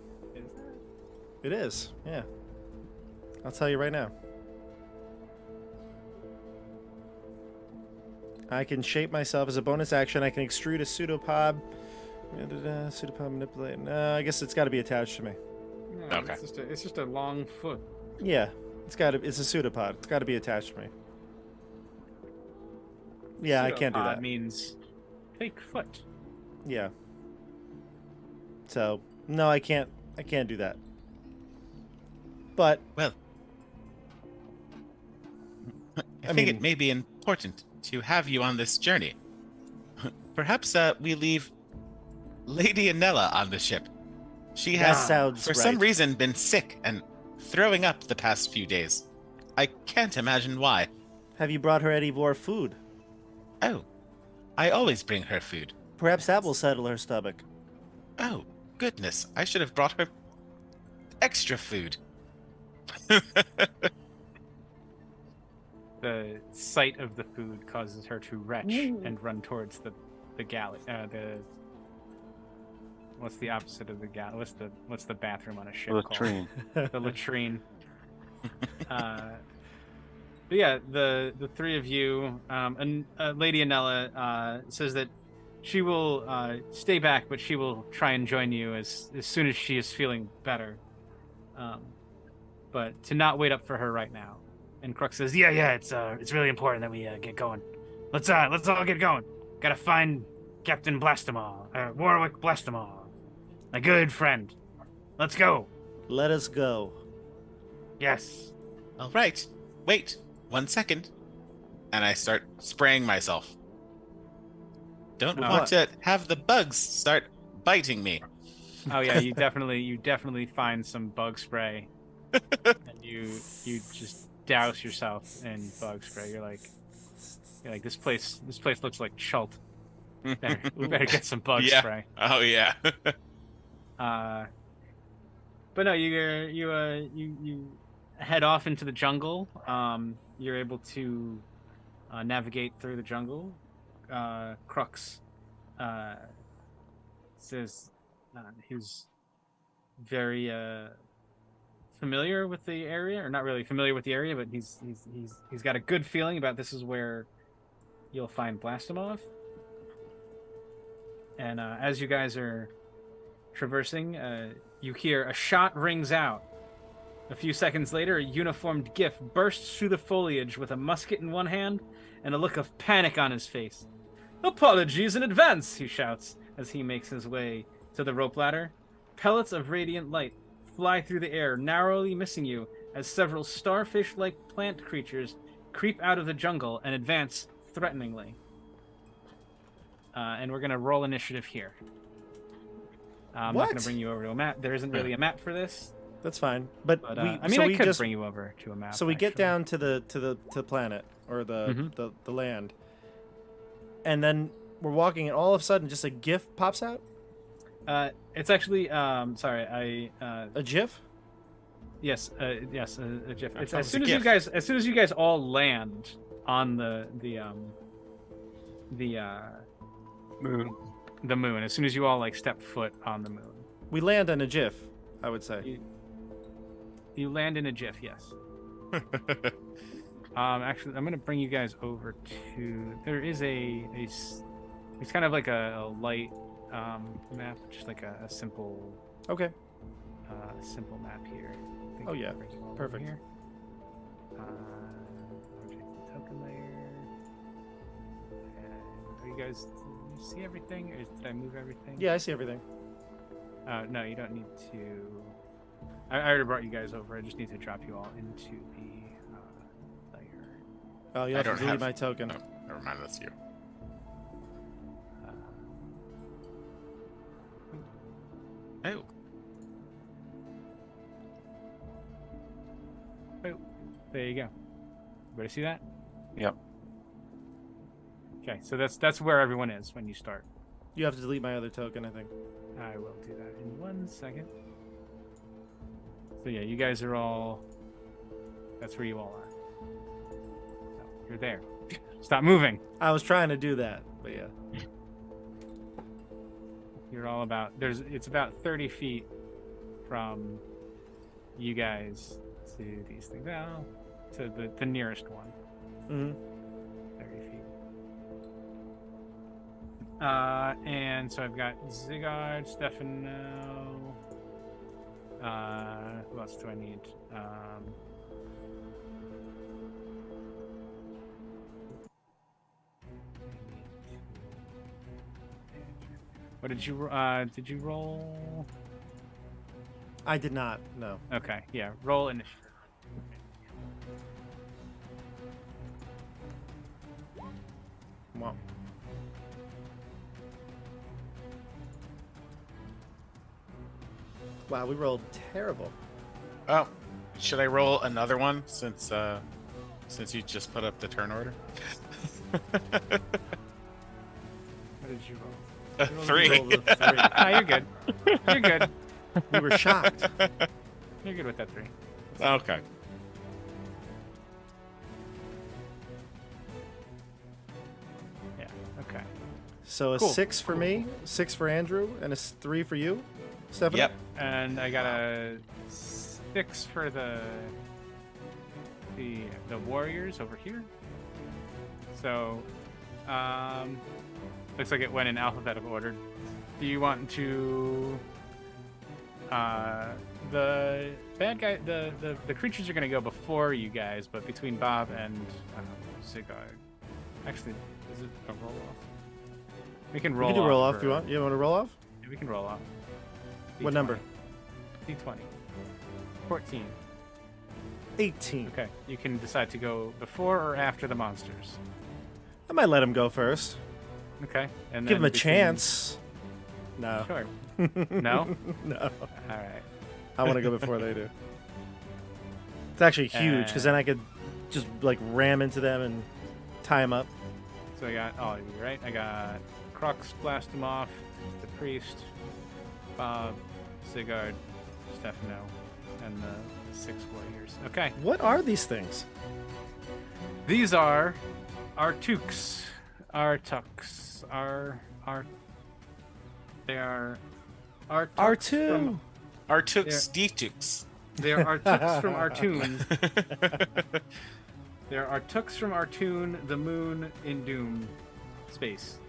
It is, yeah. I'll tell you right now. I can shape myself as a bonus action. I can extrude a pseudopod. Pseudopod manipulate. I guess it's got to be attached to me. No, Okay. It's just a long foot. Yeah, it's a pseudopod. It's got to be attached to me. Yeah, I can't do Pseudopod that. means fake foot. Yeah. So no, I can't do that. But Well, I think mean- it may be important to have you on this journey. Perhaps we leave Lady Anella on the ship. She that has, sounds for some reason, been sick and throwing up the past few days. I can't imagine why. Have you brought her any more food? Oh, I always bring her food. Perhaps that will settle her stomach. Oh, goodness, I should have brought her extra food. The sight of the food causes her to retch and run towards the galley. What's the opposite of the galley? What's the bathroom on a ship Latrine. called? The latrine. But yeah, the three of you, and Lady Anella says that She will stay back, but she will try and join you as soon as she is feeling better. But to not wait up for her right now. And Crux says, "Yeah, it's really important that we get going. Let's all get going. Gotta find Captain Blastamar, Warwick Blastamar, a good friend. Let's go." Let us go. Yes. All right. Wait 1 second. And I start spraying myself. Don't Oh. want to have the bugs start biting me. Oh yeah, you definitely find some bug spray, and you just douse yourself in bug spray. You're like this place looks like Chult. Better get some bug Yeah. spray. Oh yeah. But no, you head off into the jungle. You're able to navigate through the jungle. Crux says he was very familiar with the area, or not really familiar with the area, but he's got a good feeling about this is where you'll find Blastamov. And as you guys are traversing, you hear a shot rings out. A few seconds later, a uniformed Gif bursts through the foliage with a musket in one hand and a look of panic on his face. "Apologies in advance," he shouts as he makes his way to the rope ladder. Pellets of radiant light fly through the air, narrowly missing you as several starfish-like plant creatures creep out of the jungle and advance threateningly. And we're going to roll initiative here. I'm not going to bring you over to a map. There isn't really a map for this. That's fine. But I could bring you over to a map. So we get down to the planet or the land, and then we're walking, and all of a sudden, just a GIF pops out. It's actually sorry, a GIF. Yes, a GIF. It's as soon as you guys all land on the moon. The moon. As soon as you all step foot on the moon, we land on a GIF. I would say. You land in a GIF, yes. Actually, I'm gonna bring you guys over to. There is it's kind of like a light map, just like a simple. Okay. Simple map here. Oh yeah, perfect. Here. Token layer. Are you guys? Do you see everything, or did I move everything? Yeah, I see everything. No, you don't need to. I already brought you guys over. I just need to drop you all into the layer. Oh, you have to delete my token. No, never mind. That's you. Oh. Oh, there you go. Everybody see that? Yep. Okay, so that's where everyone is when you start. You have to delete my other token, I think. I will do that in 1 second. So yeah, you guys are all. That's where you all are. So, you're there. Stop moving. I was trying to do that, but yeah. You're all about. It's about 30 feet from you guys to these things. Well, to the nearest one. Mm-hmm. 30 feet. And so I've got Zigard, Stefano. Who else do I need? What did you roll? I did not. No. Okay, yeah. Roll initiative. Wow. Wow, we rolled terrible. Oh, should I roll another one since you just put up the turn order? What did you roll? 3. Ah, you're good. You're good. We were shocked. You're good with that 3. Okay. Yeah. Okay. So a Cool. 6 for me, 6 for Andrew, and a 3 for you, Stephanie. Yep. And I got a 6 for the warriors over here. So, Looks like it went in alphabetical order. Do you want to? The bad guy, the creatures are gonna go before you guys, but between Bob and Sigard. Actually, is it a roll off? We can roll. You can do roll off if you for- want. You want to roll off? Yeah, we can roll off. What D20. number? D20. 14. 18. Okay. You can decide to go before or after the monsters. I might let him go first. Okay. And Give then him a between- chance. No. Sure. No? No. All right. I want to go before they do. It's actually huge because then I could just like ram into them and tie them up. So I got all of you, right? I got Crux, blast him off, the priest, Bob, Sigard, Stefano, and the 6 warriors. Okay. What are these things? These are our Tukes, our Tucks, they are our Tucks R2. from- Artux, Detux. They are our Tucks from Artoon. There are Tooks from Artoon, the moon in Doom space.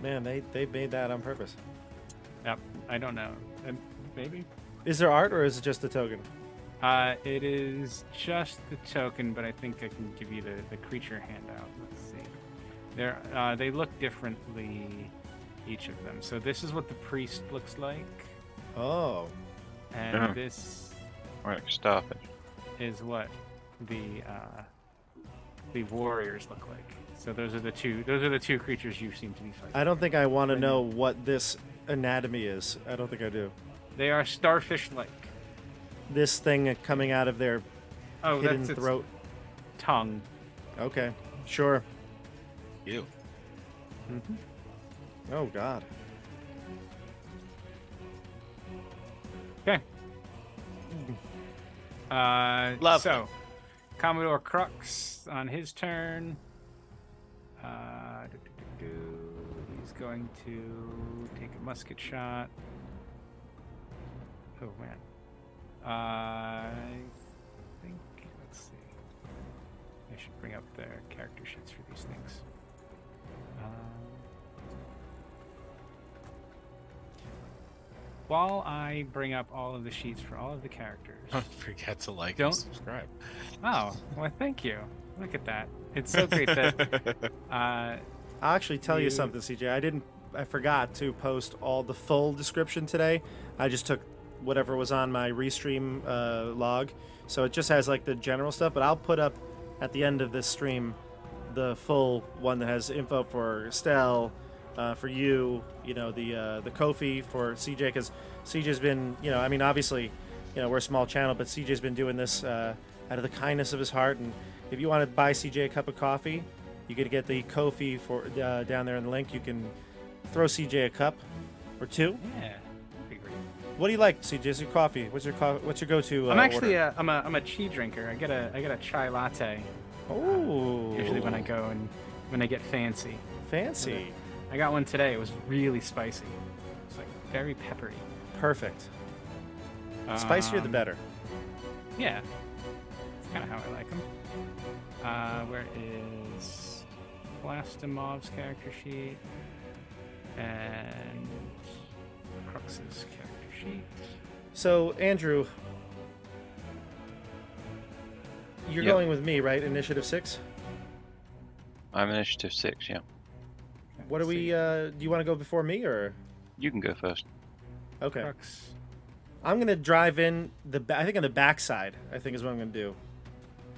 Man, they made that on purpose. Yep, I don't know. Maybe? Is there art or is it just a token? It is just the token, but I think I can give you the creature handout. Let's see. They look differently, each of them. So this is what the priest looks like, Oh. and Yeah. this Like starfish. is what the warriors look like. So those are the two creatures you seem to be fighting. I don't think I want to know what this anatomy is. I don't think I do. They are starfish-like. This thing coming out of their Oh, hidden that's its throat. tongue. Okay, sure. You. Oh God. Okay. Love So, Commodore Crux on his turn. He's going to take a musket shot. Oh man. I think. Let's see. I should bring up their character sheets for these things. While I bring up all of the sheets for all of the characters. Don't forget to like Don't- and subscribe. Oh, well, thank you. Look at that. It's so great that. I'll actually tell you You- something, CJ. I forgot to post all the full description today. I just took whatever was on my restream log, so it just has like the general stuff. But I'll put up at the end of this stream the full one that has info for Estelle, for you, the Ko-fi for CJ, because CJ's been, I mean, obviously, we're a small channel, but CJ's been doing this out of the kindness of his heart. And if you want to buy CJ a cup of coffee, you could get the Ko-fi for down there in the link. You can throw CJ a cup or two. Yeah, that'd be great. What do you like, CJ? Is your coffee? What's your go-to? I'm actually order? I'm a tea drinker. I get a chai latte Oh, usually when I go and when I get fancy. fancy, I got one today. It was really spicy. It's like very peppery. perfect. Spicier the Um, better. Yeah, that's kind of how I like them. Where is Blastomov's character sheet and Crux's character sheet? So, Andrew, you're Yep. going with me, right? Initiative 6. I'm initiative 6, yeah. What do we? Do you want to go before me or? You can go first. Okay. Crux. I'm gonna drive in I think on the backside. I think is what I'm gonna do.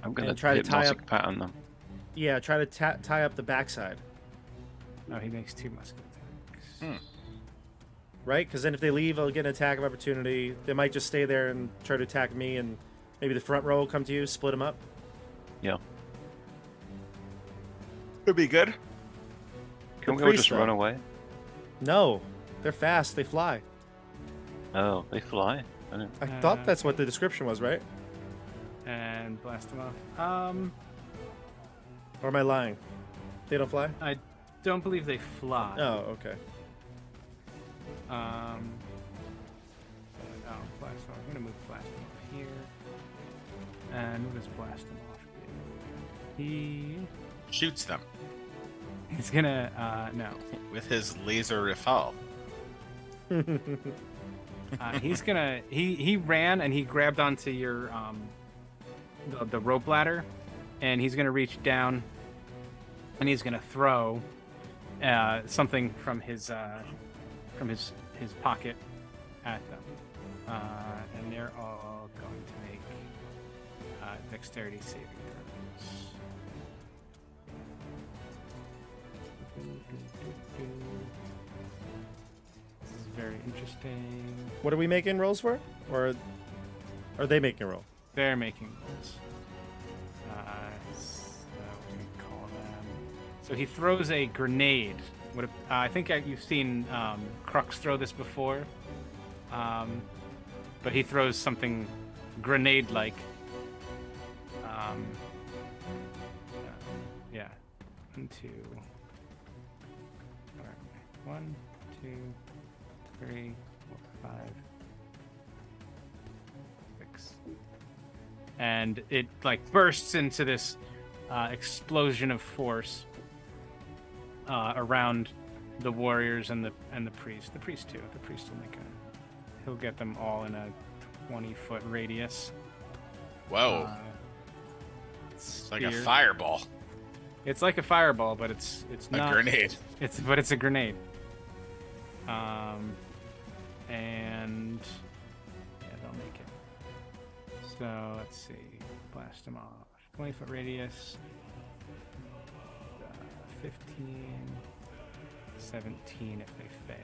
I'm going And try to tie hypnotic pattern them. Yeah, try to tie up the backside, Oh, he makes 2 musket attacks. right? Because then if they leave, I'll get an attack of opportunity. They might just stay there and try to attack me, and maybe the front row will come to you, split them up. Yeah. Could be good. Can The we all priest, just run though. away? No, they're fast. They fly. Oh, they fly. I don't... I thought that's what the description was, right? And blast him off. Or am I lying? They don't fly? I don't believe they fly. Oh, okay. Oh, blast off. I'm gonna move blast him off here. And what does blast him off do? He Shoots them. He's gonna no. With his laser rifle. He's gonna he ran and he grabbed onto your the rope ladder, and he's gonna reach down and he's gonna throw something from his pocket at them, and they're all going to make dexterity saving throws. This is very interesting. What are we making rolls for? Or are they making a roll? They're making rolls. So we call them. So he throws a grenade. I think you've seen Crux throw this before, but he throws something grenade-like. Yeah, 1, 2. 1, 2, 3, 4, 5, 6. And it like bursts into this explosion of force around the warriors and the priest. The priest too. The priest will he'll get them all in a 20-foot radius. Whoa. It's like a fireball. It's like a fireball, but it's not a grenade. It's a grenade. And yeah, they'll make it. So let's see. Blast them off. 20-foot radius. 15, 17 if they fail.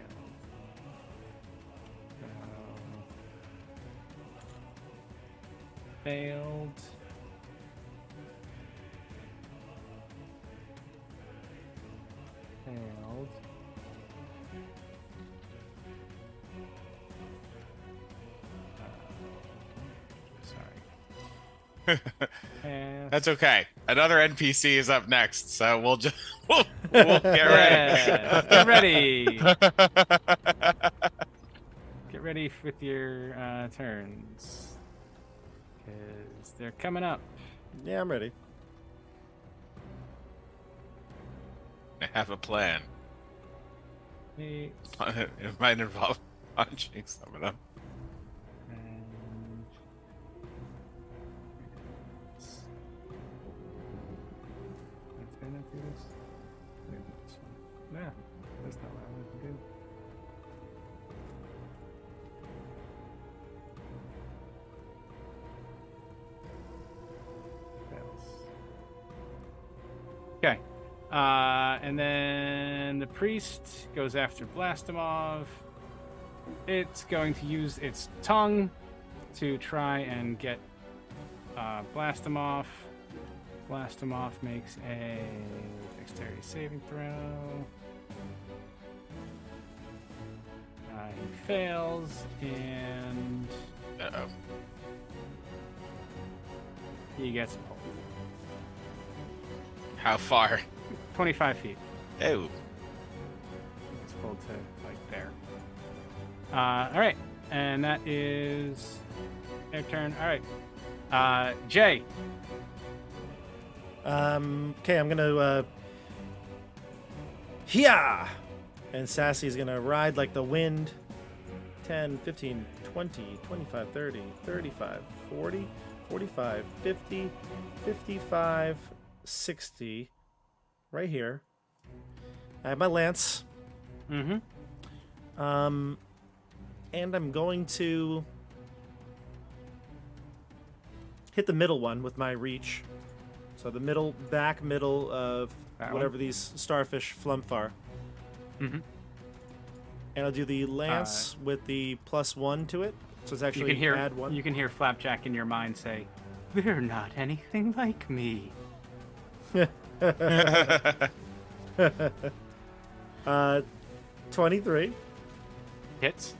Failed. Failed. Sorry. That's okay. Another NPC is up next, so we'll just we'll get ready. Get ready. Get ready with your turns, because they're coming up. Yeah, I'm ready. I have a plan. Eight, It might involve punching some of them. and did I not do this? I didn't do this one. Yeah, that's not what I wanted to do. Fails. Okay. And then the priest goes after Blastomov. It's going to use its tongue to try and get Blastomov. Blastomov makes a dexterity saving throw. He fails, and Uh-oh. he gets pulled. How far? 25 feet. Oh. It's pulled to like there. All right, and that is their turn. All right, Jay. Okay, I'm gonna yeah, and Sassy's gonna ride like the wind. 10, 15, 20, 25, 30, 35, 40, 45, 50, 55, 60. Right here. I have my lance. Mm-hmm. And I'm going to hit the middle one with my reach. So the back middle of That whatever one? these starfish flump are. Mm-hmm. And I'll do the lance with the +1 to it. So it's actually add 1. You can hear Flapjack in your mind say, "They're not anything like me." 23. Hits.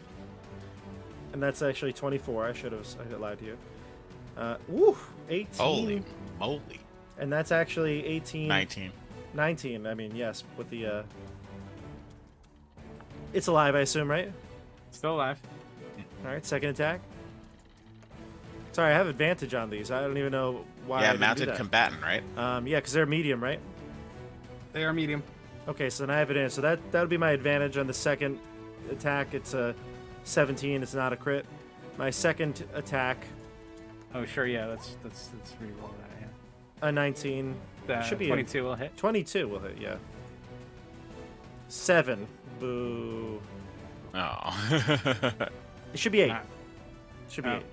And that's actually 24. I lied to you. Woo! 18. Holy moly. And that's actually 18. 19. 19. I mean, yes, with the it's alive, I assume, right? Still alive. All right, second attack. Sorry, I have advantage on these. I don't even know why. I Yeah, didn't do mounted that. combatant, right? Yeah, because they're medium, right? They are medium. Okay, so then I have advantage. So that would be my advantage on the second attack. It's a 17. It's not a crit. My second attack, Oh, sure, yeah. Let's re-roll that. Yeah. a 19. Should be 22 will hit. 22 will hit. Yeah. 7. Boo. Oh. It should be 8. Ah. Should be Oh. 8.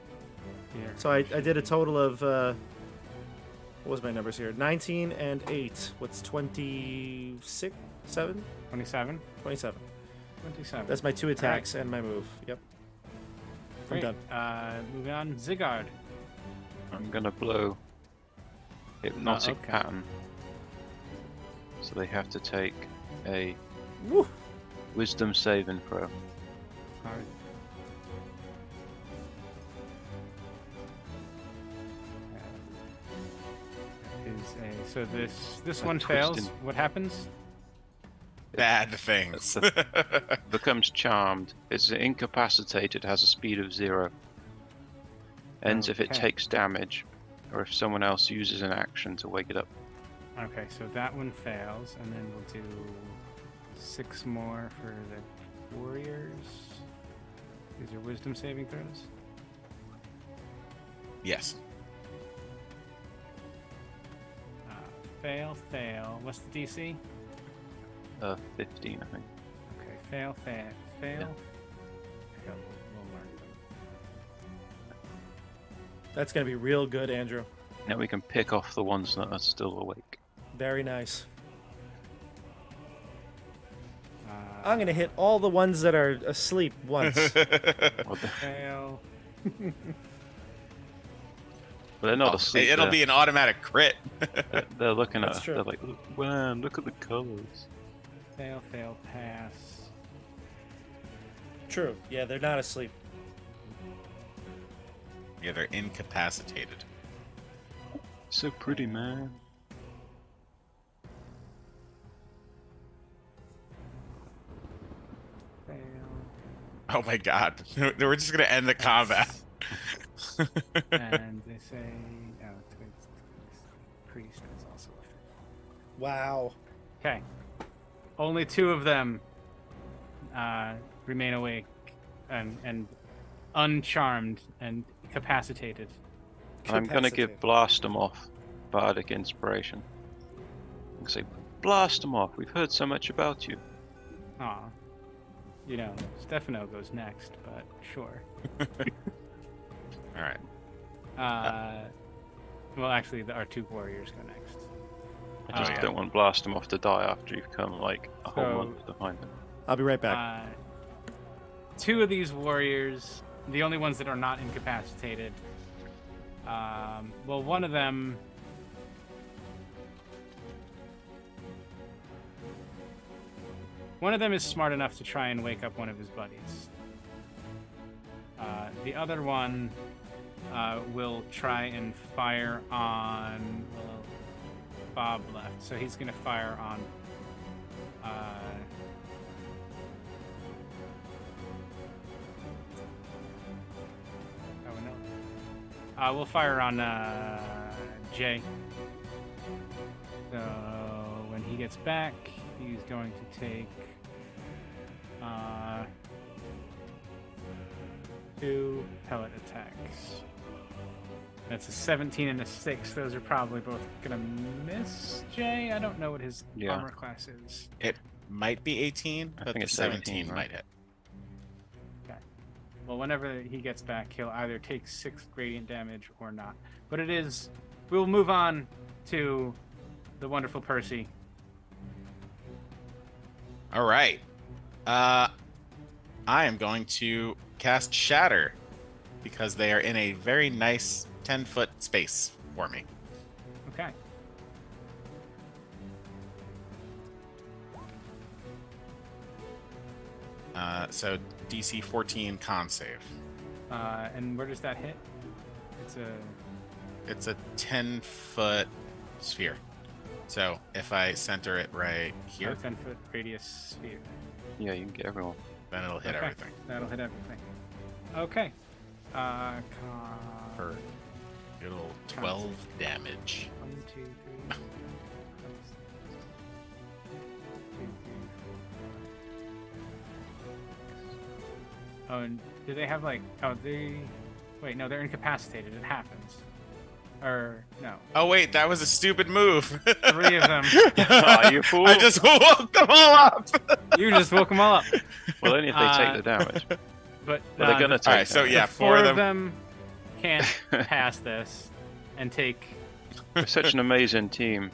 Here. So I did a total of what was my numbers here? 19 and 8. What's 26? 7? 27. 27. 27. That's my 2 attacks and my move. Yep. I'm Great. done. Moving on, Zigard. I'm gonna blow hypnotic okay. pattern. So they have to take a Woo! wisdom saving throw. Alright. So this A one fails. twisting. What happens? Bad things. Becomes charmed. It's incapacitated, has a speed of 0. Ends if it Okay. takes damage, or if someone else uses an action to wake it up. Okay, so that one fails, and then we'll do 6 more for the warriors. These are wisdom saving throws. Yes. Fail, fail. What's the DC? 15, I think. Okay, fail, fail. Yeah. Okay, we'll learn. That's going to be real good, Andrew. Now we can pick off the ones that are still awake. Very nice. Uh, I'm going to hit all the ones that are asleep once. Well, fail. they're not asleep. It'll be an automatic crit. They're looking That's at us. true. They're like, man, look at the colors. Fail, fail, pass. True. Yeah, they're not asleep. Yeah, they're incapacitated. So pretty, man. Fail. Oh my god. We're just gonna end the combat. And they say, oh, it's priest is also a fail. Wow. Okay. Only 2 of them remain awake and uncharmed and capacitated. I'm gonna give Blast them off Bardic Inspiration. I'm gonna say, Blast them off. We've heard so much about you. Aw. You know, Stefano goes next, but sure. All right. Well, actually, our 2 warriors go next. I just yeah. don't want Blast them off to die after you've come like a whole So- month behind them. I'll be right back. 2 of these warriors, the only ones that are not incapacitated. Well, one of them. One of them is smart enough to try and wake up one of his buddies. The other one will try and fire on. Well, Bob left, so he's going to fire on. Oh no. We'll fire on Jay. So when he gets back, he's going to take 2 pellet attacks. That's a 17 and a 6. Those are probably both gonna miss Jay. I don't know what his Yeah. armor class is. It might be 18, I but think the it's 17 17, might hit. Well, whenever he gets back, he'll either take 6 radiant damage or not. But it is. We'll move on to the wonderful Percy. All right. I am going to cast Shatter because they are in a very nice 10-foot space for me. Okay. So DC 14 con save. And where does that hit? It's a 10-foot sphere. So if I center it right here, 10-foot radius sphere. Yeah, you can get everyone. then it'll hit Okay. everything. That'll hit everything. Okay. For it'll 12 damage. 1, 2, 3, 4, 5, 6, 2, Oh, and do they have like? Oh, they. Wait, no, they're incapacitated. It happens. Or no. Oh wait, that was a stupid move. 3 of them. Ah, you fool. I just woke them all up. You just woke them all up. Well, only if they take the damage. But Well, they're gonna take. All right, so damage. yeah, the 4 4 of them. can't pass this and take. We're such an amazing team.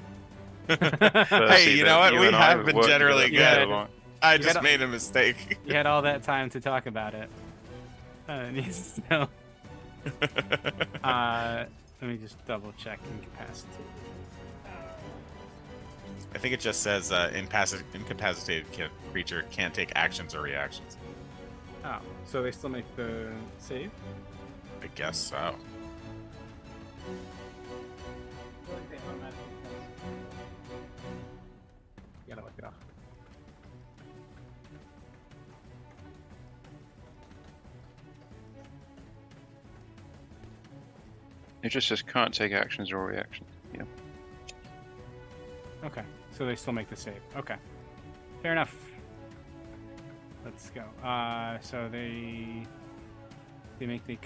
Hey, Percy, you that know what? you We and I have would been work generally together good. for a long- I You just gotta- made a mistake. You had all that time to talk about it. And you still. Let me just double check incapacitated. I think it just says incapacitated creature can't take actions or reactions. Oh, so they still make the save? I guess so. You gotta look it up. It just says can't take actions or reactions. Yeah. Okay, so they still make the save. Okay, fair enough. Let's go. So they make the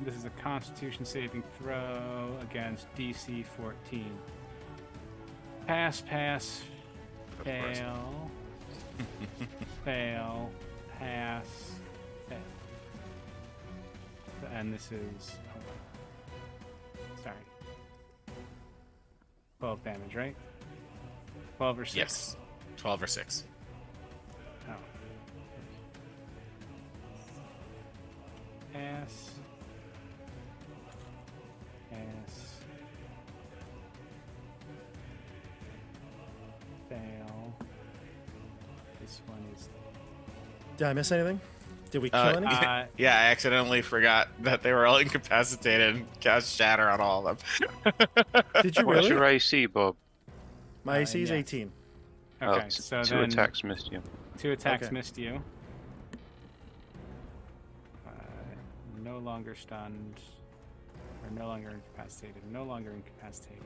This is a Constitution saving throw against DC 14. Pass, pass, Of course. fail, fail, pass, fail. And this is. Hold on. Sorry. 12 damage, right? 12 or 6? Yes. 12 or 6. Oh. Pass. Pass. Fail. This one is. Did I miss anything? Did we kill any? Yeah, I accidentally forgot that they were all incapacitated and cast Shatter on all of them. Did you What's really? your AC, Bob? My AC is yes. 18. Okay, Oh, so two then attacks missed you. 2 attacks Okay. missed you. No longer stunned. Or no longer incapacitated. No longer incapacitated.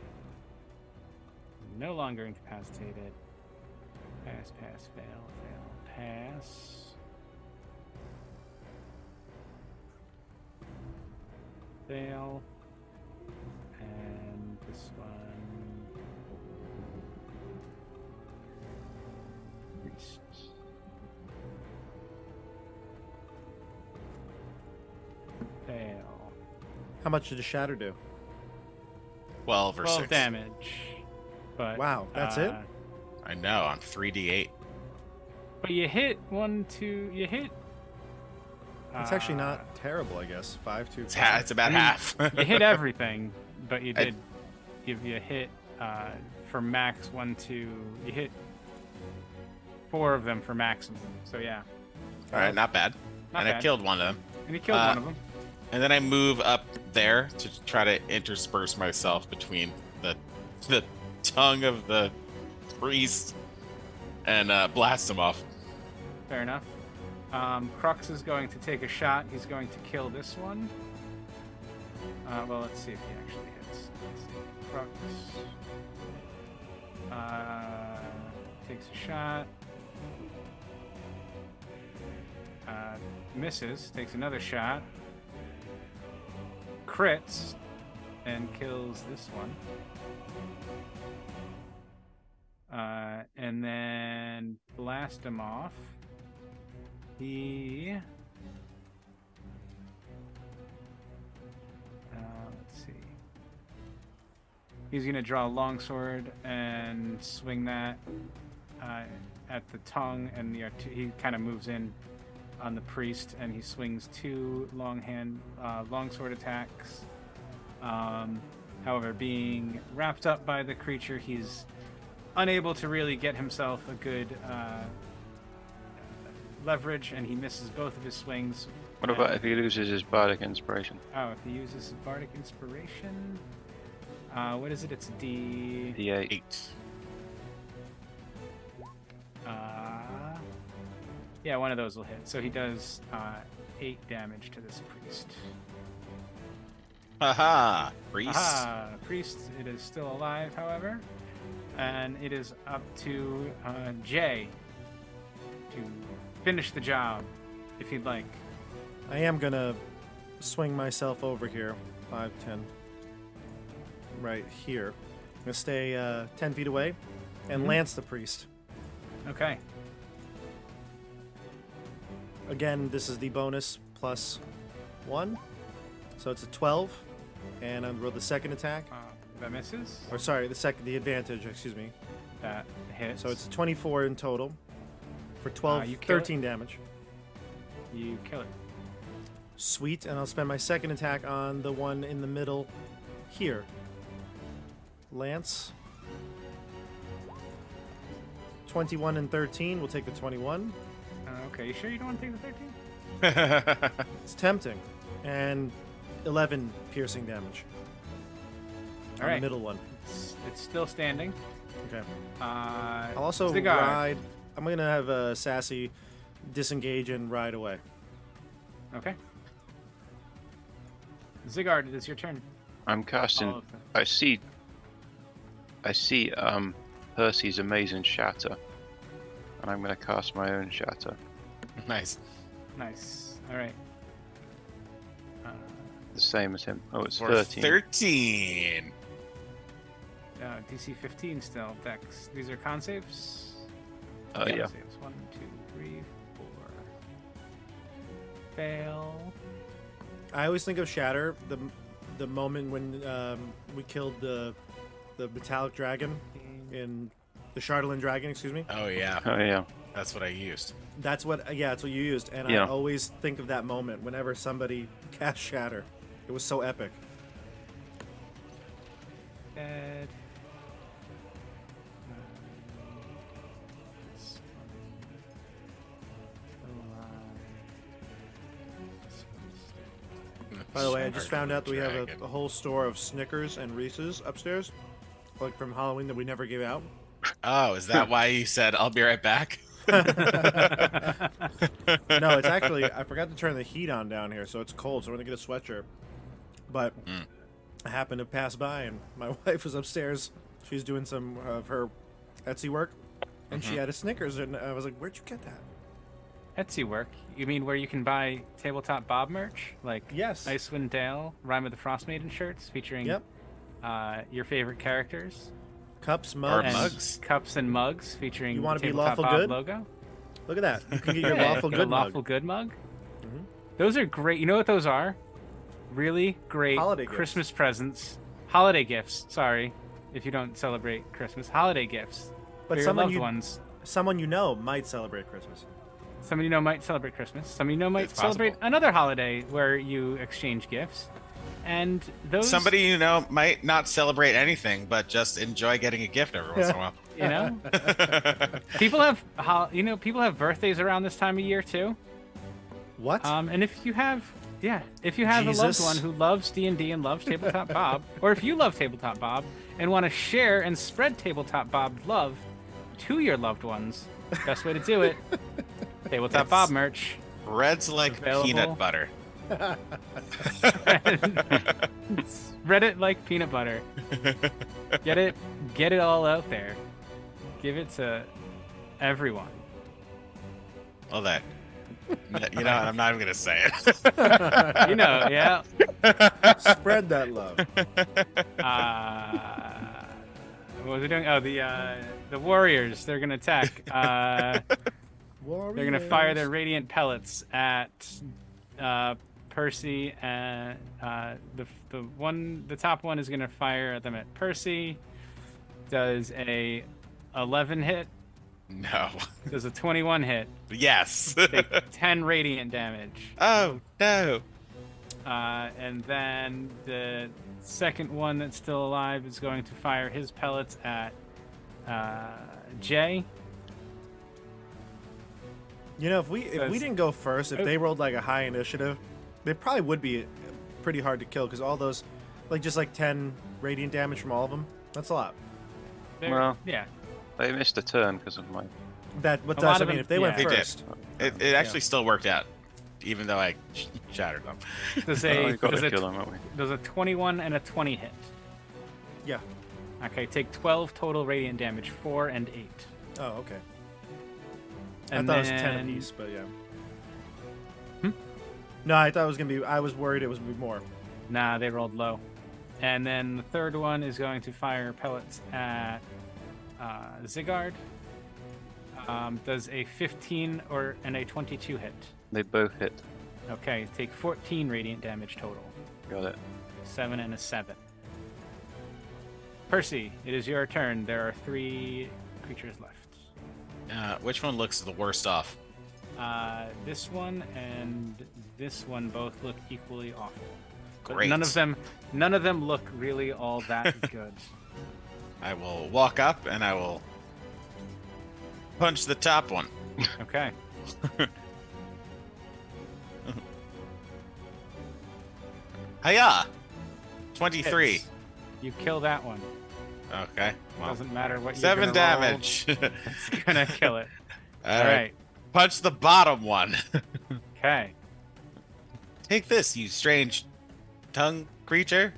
No longer incapacitated. Pass, pass, fail, fail, pass. Fail. And this one. Priest. Fail. How much did the shatter do? 12 or 12 6. damage. But Wow, that's it? I know, on 3d8. But you hit 1, 2. You hit. It's actually not terrible, I guess. 5, 2, It's about half. You hit everything, but you I- did give you a hit for max 1, 2. You hit 4 of them for maximum. So yeah, All right, not bad. not and bad. I killed one of them. And you killed one of them. And then I move up there to try to intersperse myself between the tongue of the priest and blast him off. Fair enough. Crux is going to take a shot. He's going to kill this one. Well, let's see if he actually hits. Let's see. Crux takes a shot. Misses. Takes another shot. Crits and kills this one. And then blast him off. He. Let's see. He's gonna draw a longsword and swing that at the tongue, and he kind of moves in on the priest, and he swings 2 longsword attacks. However, being wrapped up by the creature, he's unable to really get himself a good leverage, and he misses both of his swings. What about if he loses his bardic inspiration? Oh, if he uses his bardic inspiration, what is it? It's D. D8. 8. Yeah, one of those will hit. So he does 8 damage to this priest. Haha, priest. Aha! Priest, it is still alive, however. And it is up to Jay to finish the job, if he'd like. I am gonna swing myself over here. 5, 10. Right here. I'm gonna stay 10 feet away and lance the priest. Okay. Again, this is the bonus plus 1. So it's a 12. And I'll roll the second attack. That misses. Or sorry, the advantage, excuse me. That hits. So it's 24 in total for 12, you kill 13 damage. You kill it. Sweet, and I'll spend my second attack on the one in the middle here. Lance. 21 and 13. We'll take the 21. Okay, you sure you don't want to take the 13? It's tempting. And 11 piercing damage. All on right. the middle one. It's still standing. Okay. I'll I'll also ride. I'm going to have a sassy disengage and ride away. Okay. Zigard, it's your turn. I'm casting. I see Percy's amazing shatter, and I'm going to cast my own shatter. Nice. Nice. All right. The same as him. Oh, it's For 13. 13. DC 15 still. Dex. These are con saves. Oh yeah. Saves. 1, 2, 3, 4. Fail. I always think of Shatter, the moment when we killed the metallic dragon in the Shardolin dragon, excuse me. Oh yeah. Oh yeah. That's what I used. That's what you used, and Yeah. I always think of that moment whenever somebody cast Shatter. It was so epic. Dead. By the way, I just found out that we have Dragon. a whole store of Snickers and Reese's upstairs, like from Halloween that we never gave out. Oh, is that why you said I'll be right back? No, it's actually, I forgot to turn the heat on down here, so it's cold, so we're going to get a sweatshirt. But I happened to pass by, and my wife was upstairs. She's doing some of her Etsy work, and she had a Snickers, and I was like, where'd you get that? Etsy work? You mean where you can buy Tabletop Bob merch? Like Yes. Icewind Dale, Rime of the Frost Maiden shirts featuring your favorite characters. Cups, Or mugs. And mugs. Cups and mugs featuring You the wanna be Tabletop lawful Bob good? logo. Look at that. You can get your Yeah, lawful get a good lawful mug. good mug. Mhm. Those are great. You know what those are? Really great Holiday gifts. Christmas presents. Holiday gifts. Sorry, if you don't celebrate Christmas. Holiday gifts. But for your someone loved you, ones. someone you know might celebrate Christmas. Somebody you know might celebrate Christmas. Somebody you know might It's celebrate possible. another holiday where you exchange gifts. And those, Somebody you know might not celebrate anything, but just enjoy getting a gift every once in a while. you know, people have birthdays around this time of year too. What? And if you have a loved Jesus. one who loves D&D and loves Tabletop Bob, or if you love Tabletop Bob and want to share and spread Tabletop Bob love to your loved ones, best way to do it, Tabletop It's- Bob merch. Red's like Available. peanut butter. Spread it like peanut butter. Get it all out there. Give it to everyone. Well, that. You know, I'm not even gonna say it. You know, yeah. Spread that love. What was it doing? Oh, the Warriors. They're gonna attack. They're gonna fire their radiant pellets at Percy, and the top one is gonna fire them at Percy. Does a 11 hit? No. Does a 21 hit? Yes. Take 10 radiant damage. Oh no. And then the second one that's still alive is going to fire his pellets at Jay. You know, if we didn't go first, if they rolled like a high initiative, they probably would be pretty hard to kill because all those, just 10 radiant damage from all of them. That's a lot. Well, yeah. they missed a turn because of my. But A that's lot I of mean, them- if they went yeah. They did. first, It actually still worked out, even though I shattered them. Does Oh, a we've got does to a, kill them, haven't we? does a 21 and a 20 hit? yeah. Okay, take 12 total radiant damage, 4 and 8. Oh, okay. And I thought it was 10 then- apiece, but yeah. No, I thought it was gonna be. I was worried it was gonna be more. Nah, they rolled low. And then the third one is going to fire pellets at Zigard. Does a 15 and a 22 hit? They both hit. Okay, take 14 radiant damage total. Got it. 7 and a 7. Percy, it is your turn. There are 3 creatures left. Which one looks the worst off? This one and this one both look equally awful. But Great. none of them look really all that good. I will walk up and I will punch the top one. Okay. Hiya! 23. Hits. You kill that one. Okay. Well, Doesn't matter what you 7 damage. It's gonna kill it. All All right. right. Punch the bottom one. Okay. Take this, you strange tongue creature.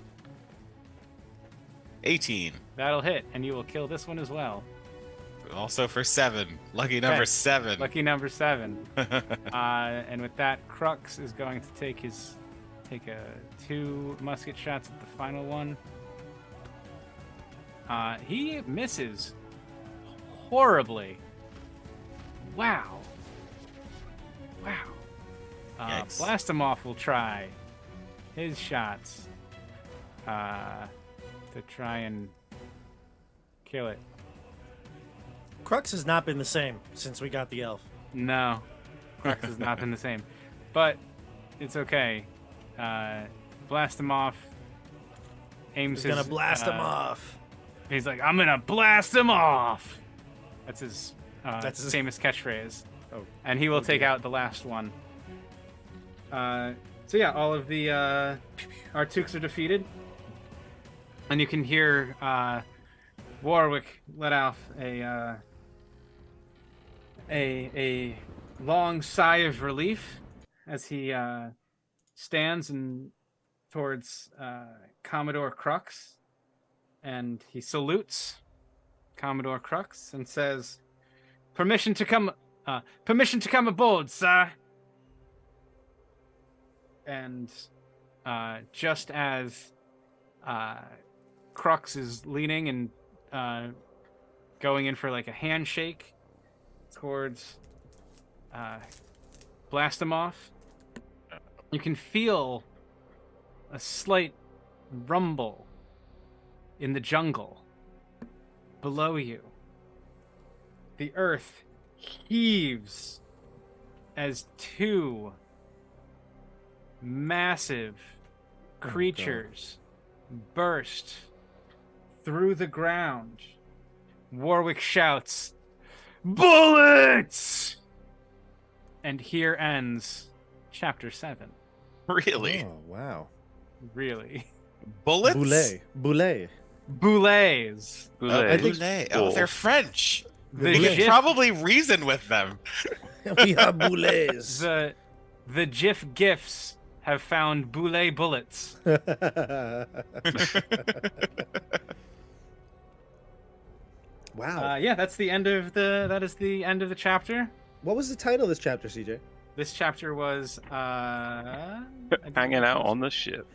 18. That'll hit, and you will kill this one as well. Also for 7. Lucky number Okay. 7. Lucky number 7. And with that, Crux is going to take 2 musket shots at the final one. He misses horribly. Wow. Yikes. Blastomoff will try his shots to try and kill it. Crux has not been the same since we got the elf. No, Crux has not been the same, but it's okay. Blastomoff aims He's gonna his, blast him off. He's like, I'm gonna blast him off. That's his That's his- famous catchphrase. Oh. And he will take out the last one. So yeah, all of the Artukes are defeated, and you can hear Warwick let off a long sigh of relief as he stands and towards Commodore Crux, and he salutes Commodore Crux and says, permission to come aboard, sir." And just as Crux is leaning and going in for like a handshake towards Blastomoff, you can feel a slight rumble in the jungle below you. The earth heaves as 2 massive creatures burst through the ground. Warwick shouts, "Bullets!" And here ends chapter 7. Really? Oh, wow. Really. Bullets? Boulet. Boulets. Boulets. Boulet. Oh, they're French. The We could GIF, probably reason with them. We are boulets. the GIF gifs have found boulet bullets. Wow. Yeah, that's the end of the chapter. What was the title of this chapter, CJ? This chapter was Hanging out on the ship.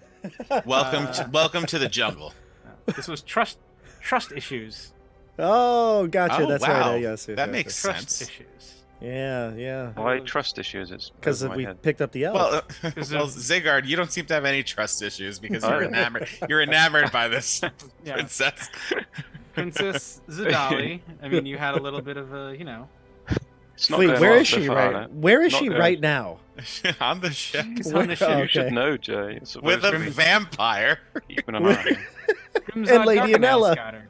Welcome to the jungle. This was trust issues. Oh, gotcha. Oh, That's wow. right. Yes, That makes Trust sense. issues. Yeah. Why trust issues? It's Because over my we head. picked up the elf. Well, Because well, of- Zigard, you don't seem to have any trust issues because Oh. you're enamored. You're enamored by this Yeah. princess. Princess Zadali. I mean, you had a little bit of a, It's not Wait, going where well is so she far, right? no. Where is Not she going. right now? On the ship she's on the ship. Oh, You should okay. know, Jay. It's with supposed a to be vampire. keeping an eye on her. Crimson And Lady Garganel's Anella. got her.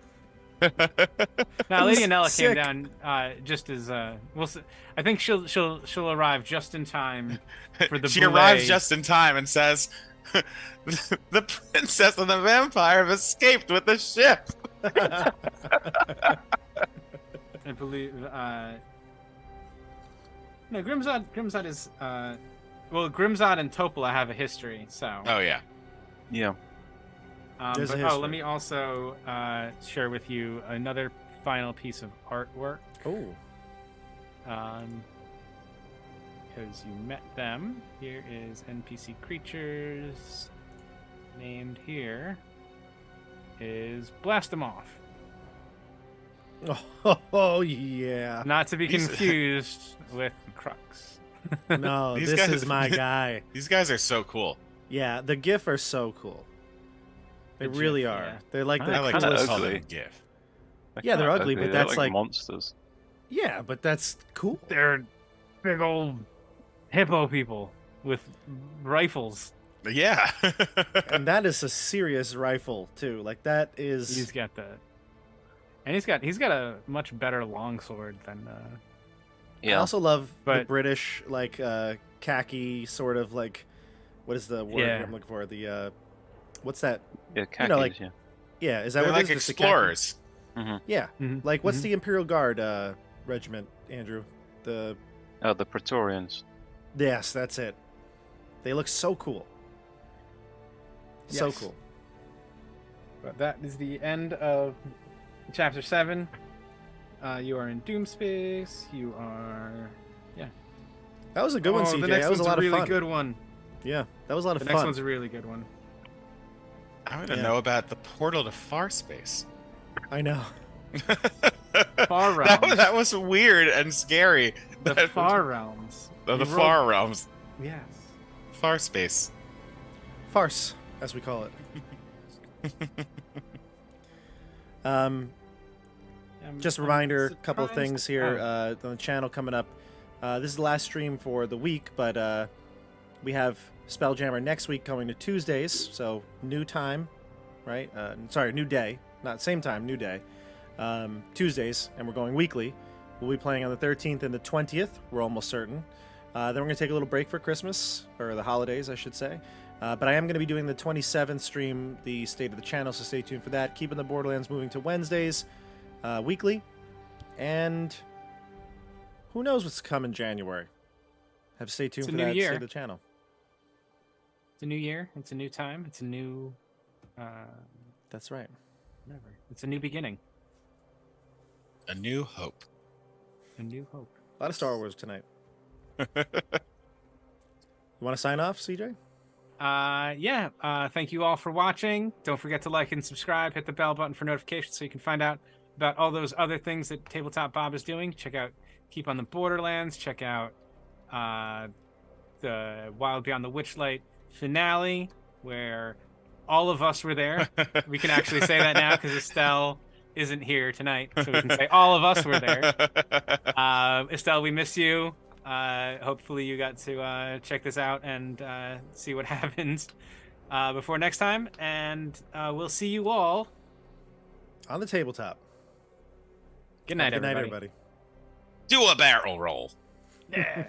Now, Lady Anella came Sick. down just as we'll see. I think she'll arrive just in time for the. She boulet. arrives just in time and says, "The princess and the vampire have escaped with the ship." I believe. No, Grimzod is. Well, Grimzod and Topola have a history, so. Oh yeah. Yeah. There's a But history. let me also share with you another final piece of artwork. Oh. because you met them. Here is NPC creatures. Named here is Blast 'em Off. Oh yeah. Not to be confused with Crux. No, These this guys- is my guy. These guys are so cool. Yeah, the GIF are so cool. They The really GIF, are. yeah. They're like the I like kinda to coolest. call ugly. them GIF. Yeah, they're kinda ugly, but They're that's like like- monsters. Yeah, but that's cool. They're big old hippo people with rifles. Yeah. And that is a serious rifle too. Like that is. He's got the, and he's got a much better longsword than. I Yeah. also love the But- British like khaki sort of like. What is the word Yeah. I'm looking for? The what's that? Yeah, khakis, know, like- yeah. Yeah, is that They're what it like is? Just the khaki? explorers. Yeah, Mhm, like what's mhm. the Imperial Guard regiment, Andrew? The Oh, the Praetorians. yes, that's it. They look so cool. So Yes. cool. But that is the end of chapter 7. You are in Doom Space. You are. That was a good one, The CJ. next That was one's a lot really of fun. good one. Yeah, that was a lot The of next fun. one's a really good one. I want to Yeah. know about the portal to far space. I know. Far that, realms. that was weird and scary. The That- far realms. the You far realms. Yes. Far space. Farce, as we call it. Just a reminder, a couple of things here on the channel coming up. This is the last stream for the week, but we have Spelljammer next week coming to Tuesdays, so new time, right? Sorry, new day. Not same time, new day. Tuesdays, and we're going weekly. We'll be playing on the 13th and the 20th, we're almost certain. Then we're going to take a little break for Christmas, or the holidays, I should say. But I am going to be doing the 27th stream, the state of the channel, so stay tuned for that. Keeping the Borderlands moving to Wednesdays, weekly. And who knows what's come in January. Have to stay tuned It's a for new that year. state of the channel. It's a new year. It's a new time. It's a new. That's right. Whatever. It's a new beginning. A new hope. A new hope. A lot of Star Wars tonight. You want to sign off, CJ? Yeah. Thank you all for watching. Don't forget to like and subscribe. Hit the bell button for notifications so you can find out about all those other things that Tabletop Bob is doing. Check out Keep on the Borderlands. Check out the Wild Beyond the Witchlight finale, where all of us were there. We can actually say that now because Estelle isn't here tonight, so we can say all of us were there. Estelle, we miss you. Hopefully you got to check this out and see what happens before next time, and we'll see you all. On the tabletop. Good night, Good night, everybody. everybody. Do a barrel roll. Yeah.